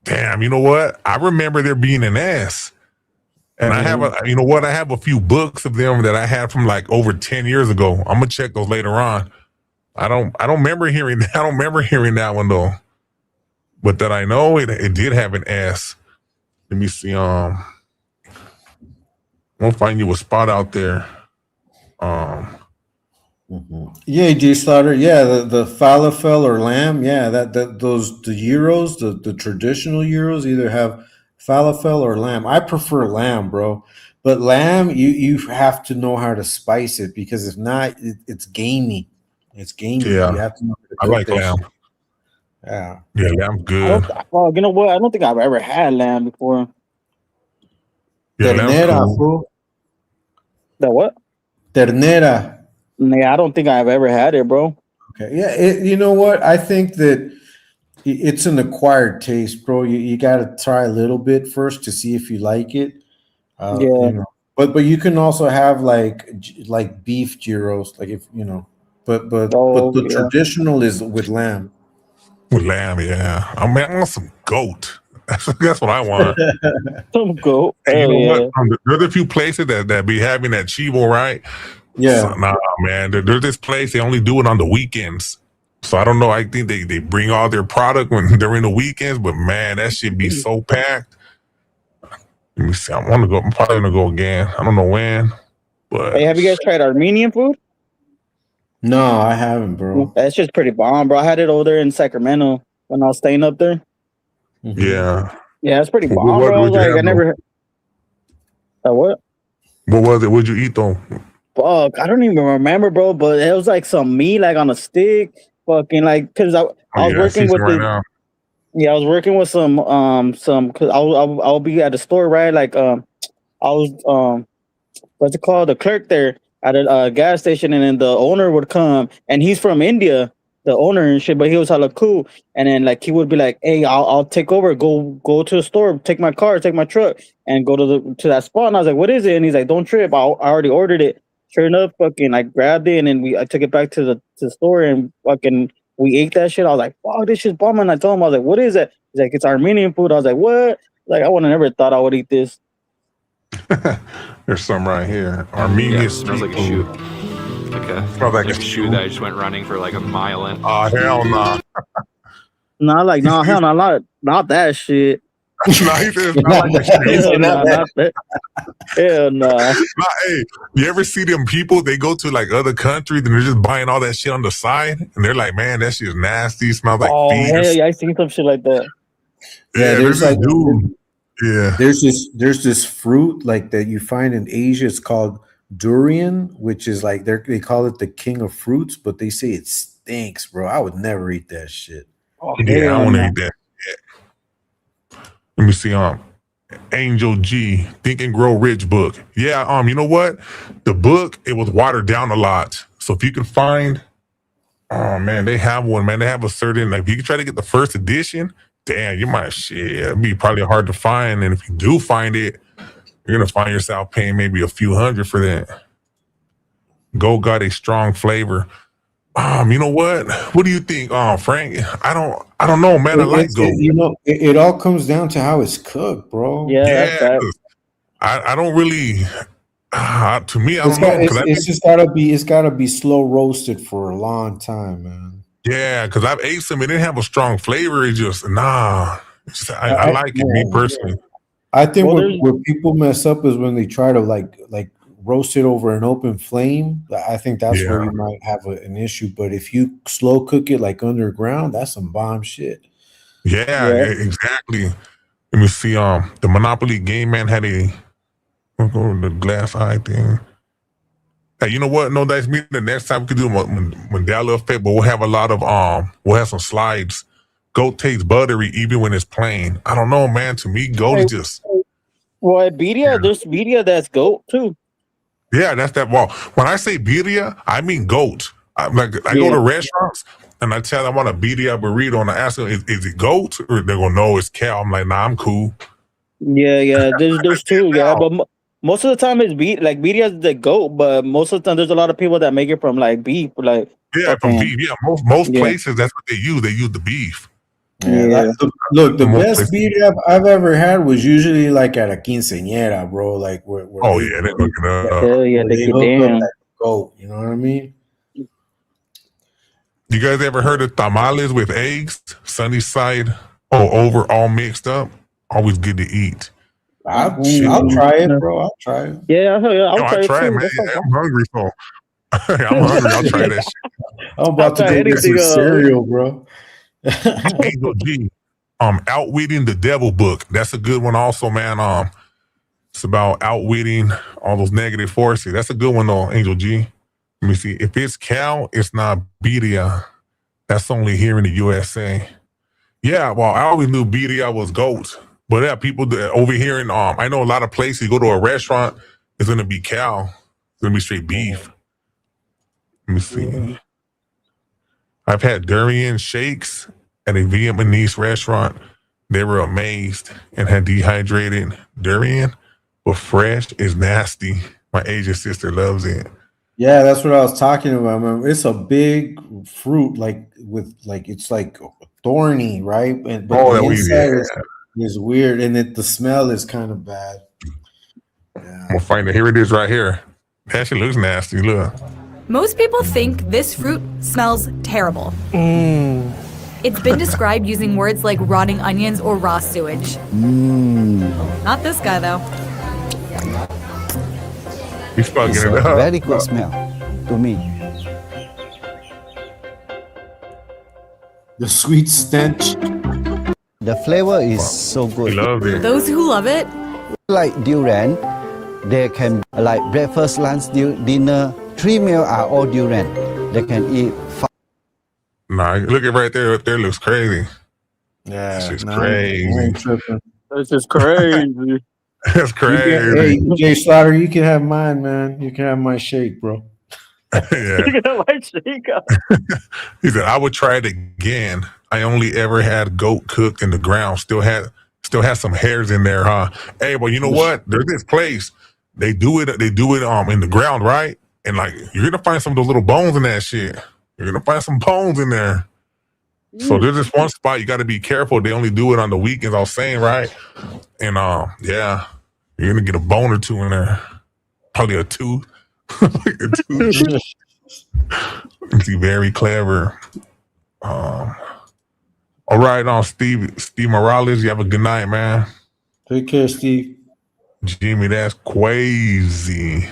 Damn. You know what? I remember there being an S. And I have I have a few books of them that I had from like over 10 years ago. I'm gonna check those later on. I don't remember hearing that. I don't remember hearing that one though. But that I know it did have an S. Let me see. We'll find you a spot out there. Yeah, G Slaughter. Yeah, the falafel or lamb. Yeah, the gyros, the traditional gyros either have falafel or lamb. I prefer lamb, bro. But lamb, you have to know how to spice it because if not, it's gamey. It's gamey. Yeah, you have to know how to I cook like that lamb. shit. Yeah. Yeah, lamb's good. You know what? I don't think I've ever had lamb before. Yeah, lamb's Ternera, cool. bro. The what? Ternera. Yeah, I don't think I've ever had it, bro. Okay. Yeah, you know what? I think that it's an acquired taste, bro. You got to try a little bit first to see if you like it. But you can also have like beef gyros, like if but the traditional is with lamb. With lamb, yeah. I want some goat. That's what I want. Some goat. And you know what? There's a few places that be having that chivo, right? Yeah. So, nah, man. There's this place they only do it on the weekends. So I don't know. I think they bring all their product when they're in the weekends, but man, that should be so packed. Let me see. I want to go. I'm probably gonna go again. I don't know when, but hey, have you guys tried Armenian food? No, I haven't, bro. That's just pretty bomb, bro. I had it over there in Sacramento when I was staying up there. Yeah. Yeah, it's pretty bomb, bro. Like I never. What? What was it? What'd you eat though? Fuck, I don't even remember, bro. But it was like some meat, like on a stick. Fucking like, cause I was working with I was working with some cause I'll be at the store, right? Like I was what's it called? The clerk there at a gas station, and then the owner would come, and he's from India, the owner and shit, but he was hella cool. And then like he would be like, "Hey, I'll take over, go to the store, take my car, take my truck, and go to that spot." And I was like, "What is it?" And he's like, "Don't trip, I already ordered it." Sure enough, fucking I grabbed it, and then I took it back to the store, and fucking we ate that shit. I was like, "Fuck, this shit's bomb!" And I told him, I was like, "What is it?" He's like, "It's Armenian food." I was like, "What?" Like I would have never thought I would eat this. There's some right here. Armenian smells like a shoe. Like a shoe that I just went running for like a mile in. Oh hell no! Hell no, not that shit. No, he said it's not like a shoe. Not that. Hell no. Hey, you ever see them people? They go to like other countries and they're just buying all that shit on the side, and they're like, "Man, that shit's nasty. Smells like feet." Hell yeah, I seen some shit like that. Yeah, there's like dude. Yeah, there's this fruit like that you find in Asia. It's called durian, which is like they call it the king of fruits, but they say it stinks, bro. I would never eat that shit. Yeah, I want to eat that shit. Let me see. Angel G, Think and Grow Rich book. Yeah, you know what? The book, it was watered down a lot. So if you can find, oh man, they have one, man. They have a certain, like, if you can try to get the first edition, damn, you might, shit, it'd be probably hard to find. And if you do find it, you're going to find yourself paying maybe a few hundred for that. Goat got a strong flavor. You know what? What do you think, Frank? I don't know, man. I like goat. It all comes down to how it's cooked, bro. Yeah, that's I don't really. To me, I It's don't know. it's gotta be slow roasted for a long time, man. Yeah, because I've ate some. It didn't have a strong flavor. It just I like it, me personally. I think where people mess up is when they try to like roast it over an open flame. I think that's where you might have an issue. But if you slow cook it like underground, that's some bomb shit. Yeah, exactly. Let me see. The Monopoly Game Man had the glass eye thing. Hey, you know what? No, that's me. The next time we could do Mandela effect, but we'll have a lot of we'll have some slides. Goat tastes buttery even when it's plain. I don't know, man. To me, goat is just. Well, at birria, there's birria that's goat too. Yeah, that's that. Well, when I say birria, I mean goat. I go to restaurants and I tell them I want a birria burrito, and I ask them, is it goat? Or they're going, no, it's cow. I'm like, nah, I'm cool. Yeah. There's two. Yeah, but most of the time it's birria is the goat, but most of the time there's a lot of people that make it from like beef, like from beef. Yeah, most places that's what they use. They use the beef. Look, the best birria I've ever had was usually like at a quinceañera, bro. Like where they hook it up. They hook up that goat. You know what I mean? You guys ever heard of tamales with eggs, sunny side or over, all mixed up? Always good to eat. I'll try it, bro. I'll try it. Yeah, I'll try it, man. I'm hungry, so I'm hungry. I'll try that shit. I'm about to go get some cereal, bro. Angel G, Outwitting the Devil book. That's a good one also, man. It's about outwitting all those negative forces. That's a good one though, Angel G. Let me see. If it's cow, it's not birria. That's only here in the USA. Yeah, well, I always knew birria was goat. But yeah, people over here in I know a lot of places, you go to a restaurant, it's gonna be cow. It's gonna be straight beef. Let me see. I've had durian shakes at a Vietnamese restaurant. They were amazed and had dehydrated durian, but fresh is nasty. My Asian sister loves it. Yeah, that's what I was talking about, man. It's a big fruit, it's like thorny, right? But the inside is weird, and the smell is kind of bad. Yeah. I'm gonna find it. Here it is, right here. It actually looks nasty. Look. Most people think this fruit smells terrible. It's been described using words like rotting onions or raw sewage. Not this guy, though. He's fucking it up. Very good smell to me. The sweet stench. The flavor is so good. Love it. Those who love it, like durian, they can like breakfast, lunch, dinner. 3 meals are all durian. They can eat. Nah, look at right there. Up there looks crazy. Yeah, it's just crazy. It's just crazy. That's crazy. Hey, Jay Slaughter, you can have mine, man. You can have my shake, bro. Yeah. You can have my shake. He said, I would try it again. I only ever had goat cooked in the ground. Still had some hairs in there, huh? Hey, well, you know what? There's this place. They do it in the ground, right? And like you're gonna find some of those little bones in that shit. You're gonna find some bones in there. So there's this one spot you gotta be careful. They only do it on the weekends, I was saying, right? And yeah, you're gonna get a bone or two in there. Probably a tooth. It's very clever. All right, Steve Morales, you have a good night, man. Take care, Steve. Jimmy, that's crazy.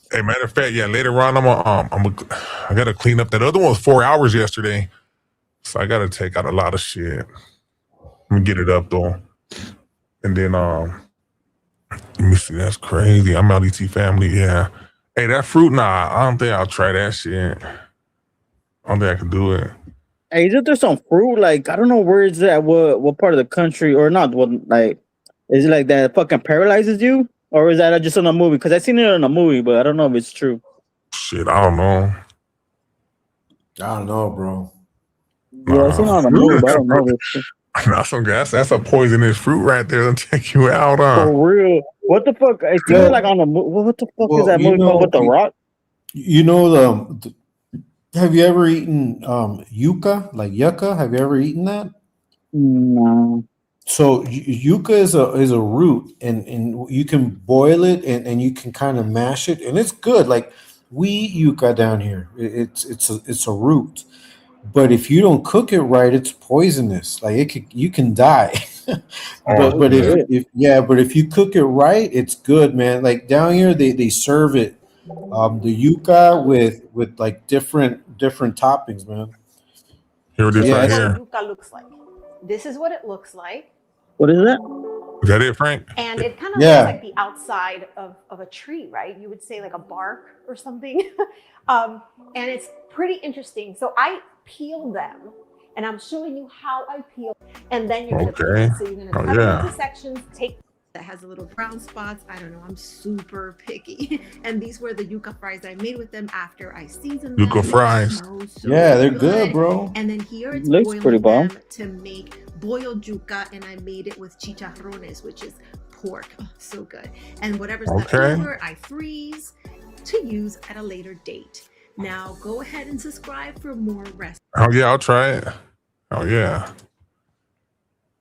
Hey, matter of fact, yeah, later on, I gotta clean up. That other one was 4 hours yesterday, so I gotta take out a lot of shit. Let me get it up though, and then let me see. That's crazy. I'm out ET family. Yeah. Hey, that fruit. Nah, I don't think I'll try that shit. I don't think I can do it. Hey, isn't there some fruit? Like, I don't know where it's at, what part of the country, or not, what, like, is it like that fucking paralyzes you? Or is that just in a movie? Because I seen it in a movie, but I don't know if it's true. Shit, I don't know. I don't know, bro. Yeah, I seen it in a movie, but I don't know if it's true. That's a poisonous fruit right there. That'll take you out, huh? For real. What the fuck? I seen it like on a movie. What the fuck is that movie called with The Rock? You know have you ever eaten yucca? Like yucca? Have you ever eaten that? No. So yucca is a root, and you can boil it and you can kind of mash it, and it's good. Like we eat yucca down here. It's a root, but if you don't cook it right, it's poisonous. Like you can die. but if you cook it right, it's good, man. Like down here, they serve it the yucca with like different toppings, man. Here it is right What here. yucca looks like. This is what it looks like. What is that? Is that it, Frank? And it kind of looks like the outside of a tree, right? You would say like a bark or something. And it's pretty interesting. So I peel them, and I'm showing you how I peel. And then you're going to Okay. so you're going to cut it into sections, take that has a little brown spots. I don't know. I'm super picky. And these were the yucca fries I made with them after I seasoned them. Yucca fries. Yeah, they're good, bro. And then here it's Looks boiling pretty bomb. them to make boiled yucca, and I made it with chicharrones, which is pork. Oh, so good. And whatever's left over, I freeze to use at a later date. Now go ahead and subscribe for more recipes. Oh yeah, I'll try it. Oh yeah.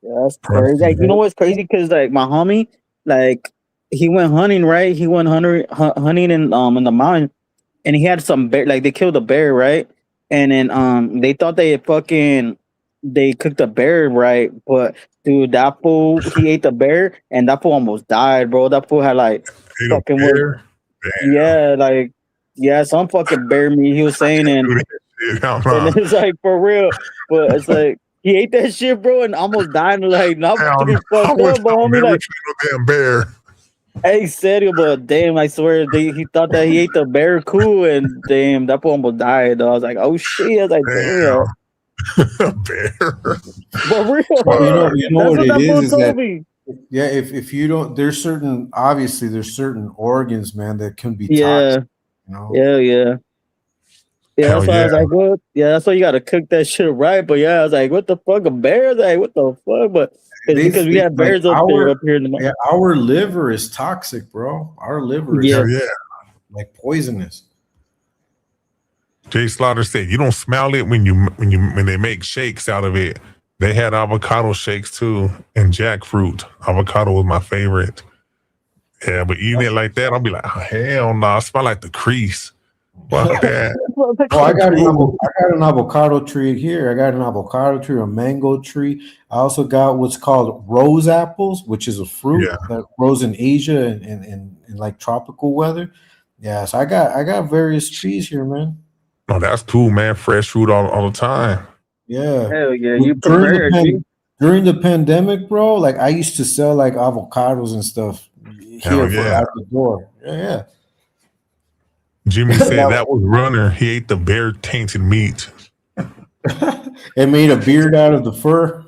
Yeah, that's crazy. Like, you know what's crazy? Because like my homie, like he went hunting, right? He went hunting in the mountain, and he had some bear. Like they killed a bear, right? And then they thought they cooked the bear, right? But dude, that fool, he ate the bear, and that fool almost died, bro. That fool had like fucking some fucking bear meat. He was saying, and it's like for real, but it's like. He ate that shit, bro, and almost died. Like, not to be fucked up, but homie, like, damn bear. Hey, serio, but damn, I swear, he thought that he ate the bear cool, and damn, that boy almost died. Though. I was like, oh shit, I was like, damn. Bear. But real, you know what it is that me. Yeah, if you don't, there's certain organs, man, that can be toxic. You know? Yeah, that's why I was like, what? Yeah, that's why you gotta cook that shit right. But yeah, I was like, what the fuck? A bear? Like, what the fuck? But it's because we have bears like up here in the mountain. Yeah, our liver is toxic, bro. Our liver is like poisonous. Jay Slaughter said, "You don't smell it when they make shakes out of it. They had avocado shakes too, and jackfruit. Avocado was my favorite. Yeah, but eating it like that, I'll be like, oh, hell no, I smell like the crease. Fuck that. I got an avocado tree here. I got an avocado tree, a mango tree. I also got what's called rose apples, which is a fruit that grows in Asia and in like tropical weather. Yeah, so I got various trees here, man. Oh, that's cool, man. Fresh fruit all the time. Yeah. Hell yeah. You prepared, during the pandemic, bro, like I used to sell like avocados and stuff here out the door. Yeah. Jimmy said that was Runner. He ate the bear tainted meat. It made a beard out of the fur.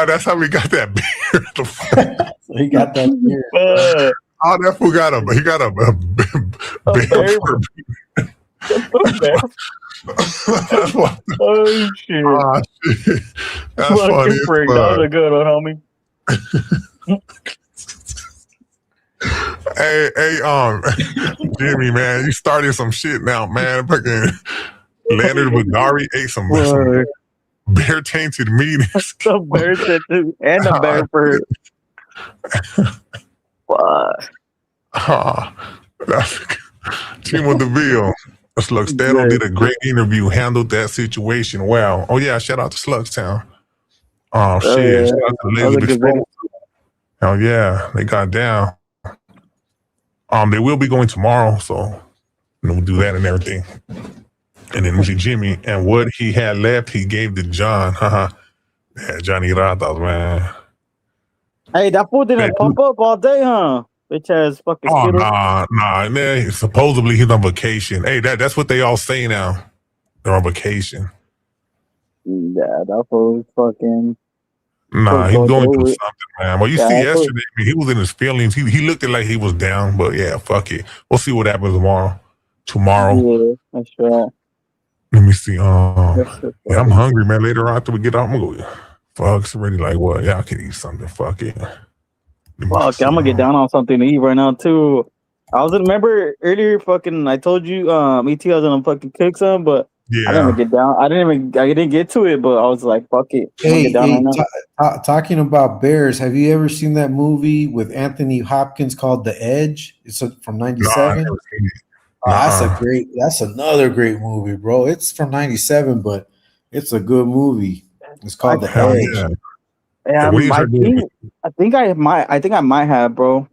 That's how we got that beard. So he got that beard. That fool got a bear fur. That's what. Oh shit! That's funny. That was a good one, homie. Hey, Jimmy, man, you started some shit now, man. Fucking Leonard Bagari ate some bear tainted meat. Some bear tainted and a bear fur. That's Timo DeVille. Slugstano did a great interview, handled that situation well. Oh yeah, shout out to Slugstown. Oh shit, shout out to Elizabeth. Oh yeah, they got down. They will be going tomorrow, so we'll do that and everything. And then we see Jimmy, and what he had left, he gave to John. Yeah, Johnny Ratas, man. Hey, that fool didn't pump up all day, huh? Bitch ass fucking Skittles. Nah. Man, supposedly he's on vacation. Hey, that's what they all say now. They're on vacation. Yeah, that was fucking. Nah, he's going through something, man. Well, you see, Yeah, yesterday he was in his feelings. He looked it like he was down, but yeah, fuck it. We'll see what happens tomorrow. Yeah, that's right. Let me see. Yeah, I'm hungry, man. Later on after we get off, I'm gonna go. Fuck, it's already like what? Yeah, I can eat something. Fuck it. Fuck, I'm gonna get down on something to eat right now too. I was remember earlier, fucking. I told you, ET, I was gonna fucking cook some, but I didn't even get down. I didn't get to it, but I was like, fuck it. I'm gonna get down right now. Talking about bears, have you ever seen that movie with Anthony Hopkins called The Edge? It's from '97. No, That's another great movie, bro. It's from '97, but it's a good movie. It's called The Edge. Yeah, I think I might have, bro.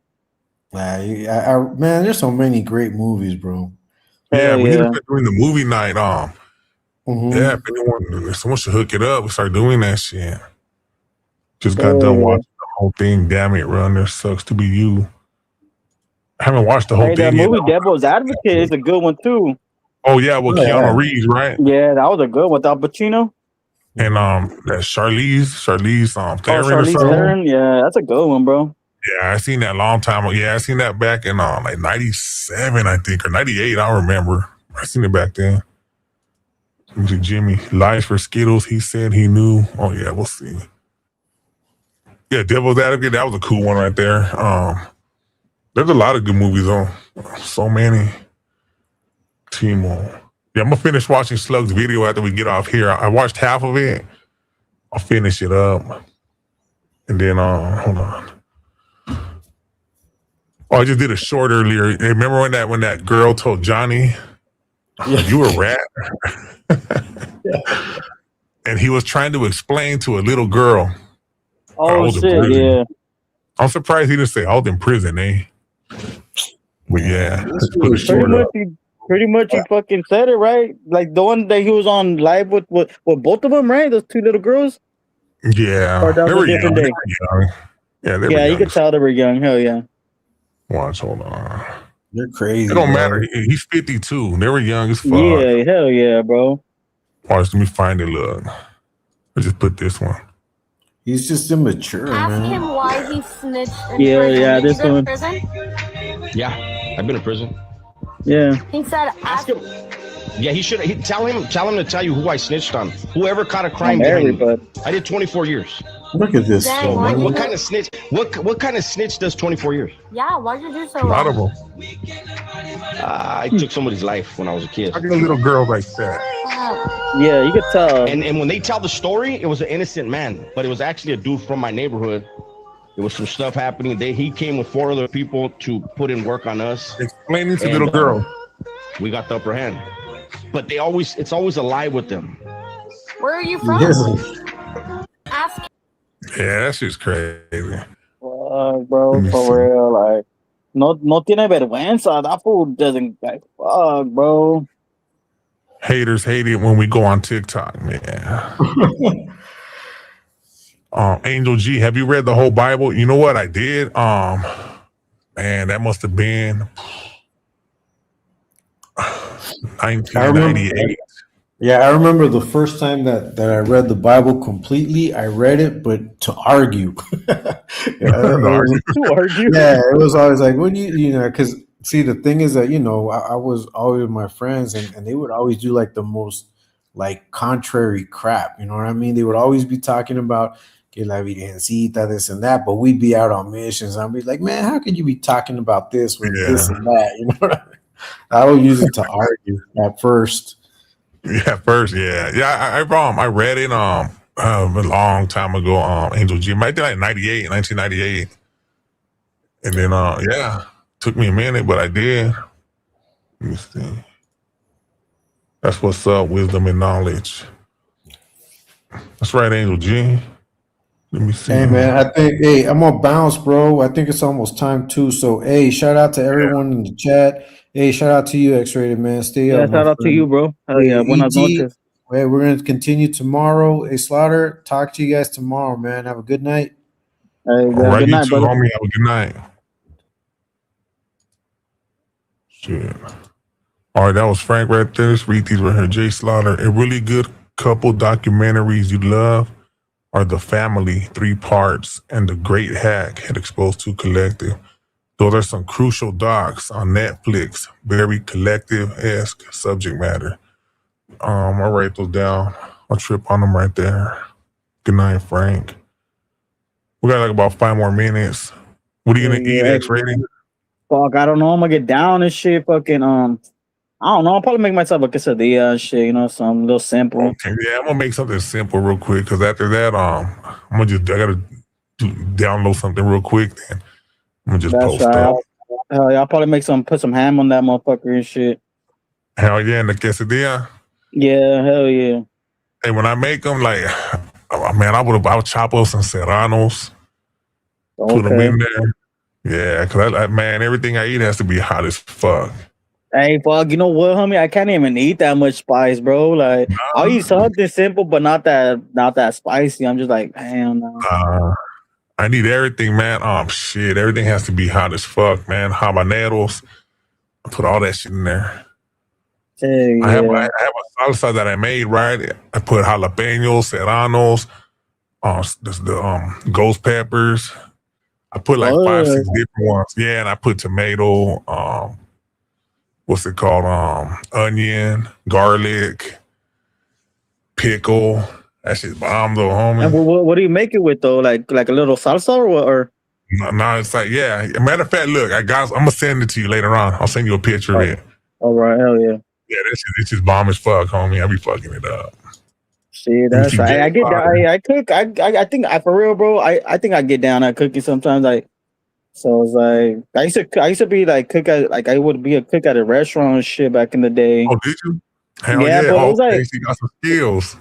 Man, there's so many great movies, bro. Yeah, we need to start doing the movie night. Yeah, if someone should hook it up, we start doing that shit. Just got done watching the whole thing. Damn it, Run. There sucks to be you. I haven't watched the whole thing that yet. movie Devil's Advocate is a good one too. Oh yeah, well Keanu Reeves, right? Yeah, that was a good one with Al Pacino. And that Charlize Theron or Charlize something. Theron, yeah, that's a good one, bro. Yeah, I seen that a long time ago. Yeah, I seen that back in like '97, I think, or '98. I don't remember. I seen it back then. Jimmy, lies for Skittles. He said he knew. Oh yeah, we'll see. Yeah, Devil's Advocate. That was a cool one right there. There's a lot of good movies on. So many. Timo. Yeah, I'm gonna finish watching Slug's video after we get off here. I watched half of it. I'll finish it up, and then hold on. Oh, I just did a short earlier. Hey, remember when that girl told Johnny, "You a rat," and he was trying to explain to a little girl. Oh shit! Yeah. I'm surprised he didn't say I was in prison, eh? But yeah, let's put a short up. Pretty much, he fucking said it, right? Like the one that he was on live with both of them, right? Those two little girls. Yeah, they were young. Yeah, they were young. young. You could tell they were young. Hell yeah. Watch, hold on. They're crazy. It don't matter. He's 52. They were young as fuck. Yeah, hell yeah, bro. Watch, let me find it. Look, let's just put this one. He's just immature, Ask man. him why he snitched in Yeah, prison. this Did you go one. to prison? Yeah, I've been in prison. Yeah. He said, ask him. Yeah, he should. Tell him to tell you who I snitched on. Whoever caught a crime behind me. I did 24 years. Look at this. Dang, What kind of snitch? What kind of snitch does 24 years? Yeah, why'd you do so A lot of long? them. I took somebody's life when I was a kid. I get a little girl like that. Yeah, you could tell. And when they tell the story, it was an innocent man, but it was actually a dude from my neighborhood. There was some stuff happening. He came with 4 other people to put in work on us. Explaining to little girl. We got the upper hand. But it's always a lie with them. Where are you from? Ask him. Yeah, that shit's crazy. Bro, for real, like, no tiene vergüenza. That fool doesn't, like, fuck, bro. Haters hate it when we go on TikTok, man. Angel G, have you read the whole Bible? You know what I did? Man, that must have been 1998. I remember the first time that I read the Bible completely. I read it, but to argue. To argue? Yeah, it was always like, what do you know, because see, the thing is that, I was always with my friends and they would always do like the most like contrary crap. You know what I mean? They would always be talking about que la virgencita, this and that, but we'd be out on missions. I'd be like, man, how could you be talking about this with this and that? You know what I mean? I would use it to argue at first. Yeah, I read it a long time ago. Angel G, might be like 1998, and then took me a minute, but I did. Let me see. That's what's up, wisdom and knowledge. That's right, Angel G. Let me see. Hey man, I think I'm gonna bounce, bro. I think it's almost time too. So shout out to everyone in the chat. Hey, shout out to you, X-Rated man. Stay up. Shout out to you, bro. Buenas noches. Hey, we're gonna continue tomorrow. Hey, Slaughter, talk to you guys tomorrow, man. Have a good night. All right, good night, brother. Homie. Have a good night. Shit. All right, that was Frank right there. Let's read these right here. Jay Slaughter. A really good couple documentaries you love are The Family, 3 parts, and The Great Hack at Exposed to Collective. Those are some crucial docs on Netflix. Very collective-esque subject matter. I'll write those down. I'll trip on them right there. Good night, Frank. We got like about 5 more minutes. What are you gonna eat, X-rating? Fuck, I don't know. I'm gonna get down and shit. Fucking I don't know. I'll probably make myself a quesadilla and shit. You know, something little simple. Okay, yeah, I'm gonna make something simple real quick because after that, I gotta download something real quick. Then I'm gonna just That's post right. up. I'll probably put some ham on that motherfucker and shit. Hell yeah, and the quesadilla. Yeah, hell yeah. Hey, when I make them, like, oh, man, I would chop up some serranos, put them in there. Yeah, because man, everything I eat has to be hot as fuck. Hey, fuck, you know what, homie? I can't even eat that much spice, bro. Like, I'll eat something simple, but not that spicy. I'm just like, damn, no. I need everything, man. Shit, everything has to be hot as fuck, man. Habaneros, I put all that shit in there. Hey, I have a salsa that I made, right? I put jalapenos, serranos, the ghost peppers. I put like 5, 6 different ones. Yeah, and I put tomato, what's it called? Onion, garlic, pickle. That shit's bomb though, homie. And what do you make it with though? Like a little salsa or what? Or no, it's like, yeah. Matter of fact, look, I'm gonna send it to you later on. I'll send you a picture of it. All right, hell yeah. Yeah, this is bomb as fuck, homie. I be fucking it up. See, that's right. I cook. I think for real, bro. I think I get down at cooking sometimes. So it's like I used to be like I would be a cook at a restaurant and shit back in the day. Oh, did you? Hell yeah, but it was like you got some skills.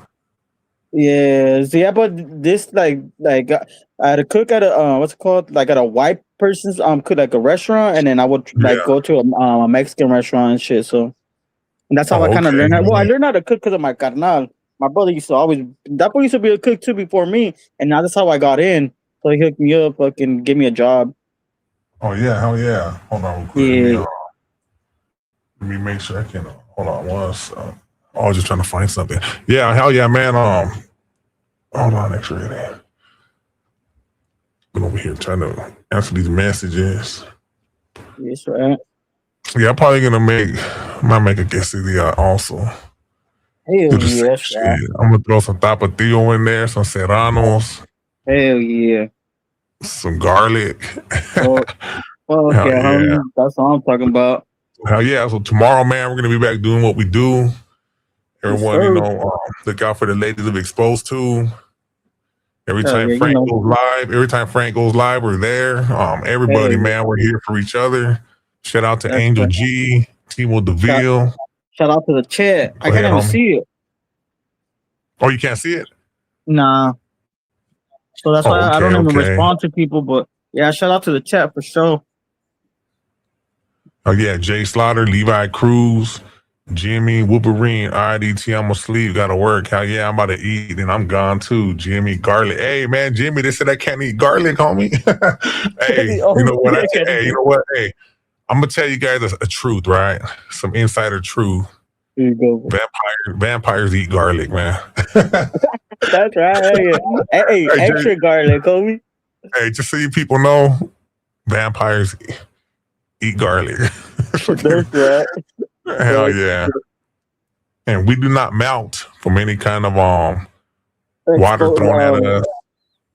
Yeah, so yeah, but this like I had to cook at a what's it called? Like at a white person's cook like a restaurant, and then I would like go to a Mexican restaurant and shit. So and that's how I kind of learned. Well, I learned how to cook because of my carnal. My brother used to be a cook too before me, and now that's how I got in. So he hooked me up, fucking give me a job. Oh yeah, hell yeah. Hold on real quick. Yeah. Let me make sure I can hold on once. I was just trying to find something. Yeah, hell yeah, man. Hold on, X-ray. Been over here trying to answer these messages. Yes, right. Yeah, I'm probably gonna make a quesadilla also. Hell yeah, right. I'm gonna throw some tapatio in there, some serranos. Hell yeah. Some garlic. Oh yeah, that's what I'm talking about. Hell yeah! So tomorrow, man, we're gonna be back doing what we do. Everyone, look out for the ladies of Exposed to. Every time Frank goes live, we're there. Everybody, man, we're here for each other. Shout out to Angel G, Timo DeVille. Shout out to the chat. I can't even see it. Oh, you can't see it? Nah. So that's why I don't even respond to people. But yeah, shout out to the chat for sure. Oh yeah, Jay Slaughter, Levi Cruz, Jimmy, Wolverine, RDT, I'm asleep, gotta work. Hell yeah, I'm about to eat and I'm gone too. Jimmy, garlic. Hey man, Jimmy, they said I can't eat garlic, homie. Hey, you know what? You know what? Hey, I'm gonna tell you guys a truth, right? Some insider truth. Here you go. Vampires eat garlic, man. That's right. Hey, extra garlic, homie. Hey, just so you people know, vampires eat garlic. That's right. Hell yeah. And we do not melt from any kind of water thrown at us.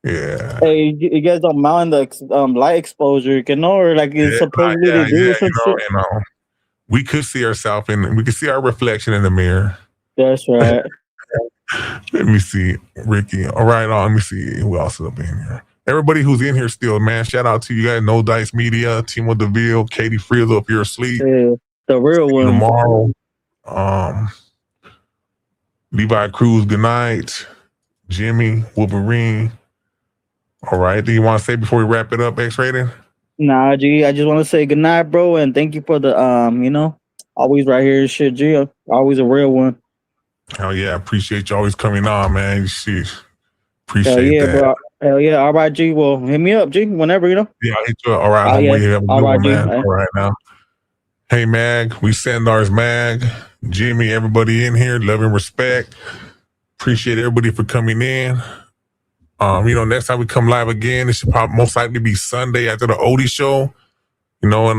Yeah. Hey, you guys don't mount the light exposure, or like it's supposedly to do some shit. We could see ourselves we could see our reflection in the mirror. That's right. Let me see, Ricky. All right, let me see who else is up in here. Everybody who's in here still, man. Shout out to you guys. No Dice Media, Timo DeVille, Katie Frizzle, if you're asleep. Yeah, the real one. Tomorrow. Levi Cruz, good night. Jimmy, Wolverine. All right. Do you want to say before we wrap it up, X-Rated? Nah, G. I just want to say good night, bro, and thank you for the always right here and shit, G. Always a real one. Hell yeah, appreciate you always coming on, man. You appreciate that. Bro. Hell yeah. All right, G. Well, hit me up, G, whenever, Yeah, I'll hit you up. All right, I'm waiting. All right, G. All right now. Hey, Mag, we Sandar's Mag, Jimmy, everybody in here, love and respect. Appreciate everybody for coming in. Next time we come live again, it should probably most likely be Sunday after the Odie show. Yeah,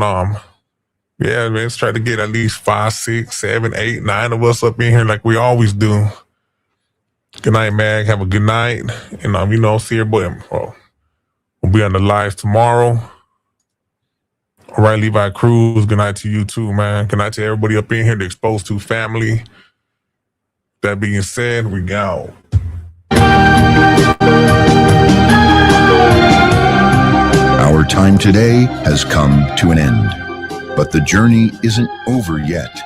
man, let's try to get at least 5, 6, 7, 8, 9 of us up in here like we always do. Good night, Mag. Have a good night. And, see everybody. We'll be on the lives tomorrow. All right, Levi Cruz, good night to you too, man. Good night to everybody up in here, the Exposed to family. That being said, we go. Our time today has come to an end, but the journey isn't over yet.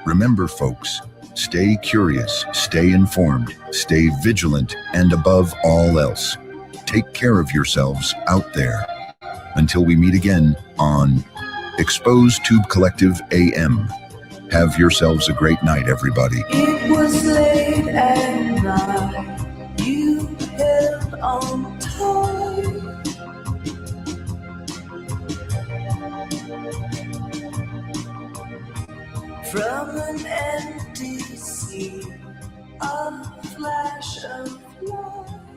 Remember, folks, stay curious, stay informed, stay vigilant, and above all else, take care of yourselves out there. Until we meet again on Exposed Tube Collective AM. Have yourselves a great night, everybody. It was late at night, you held on tight. From an empty sea, a flash of light.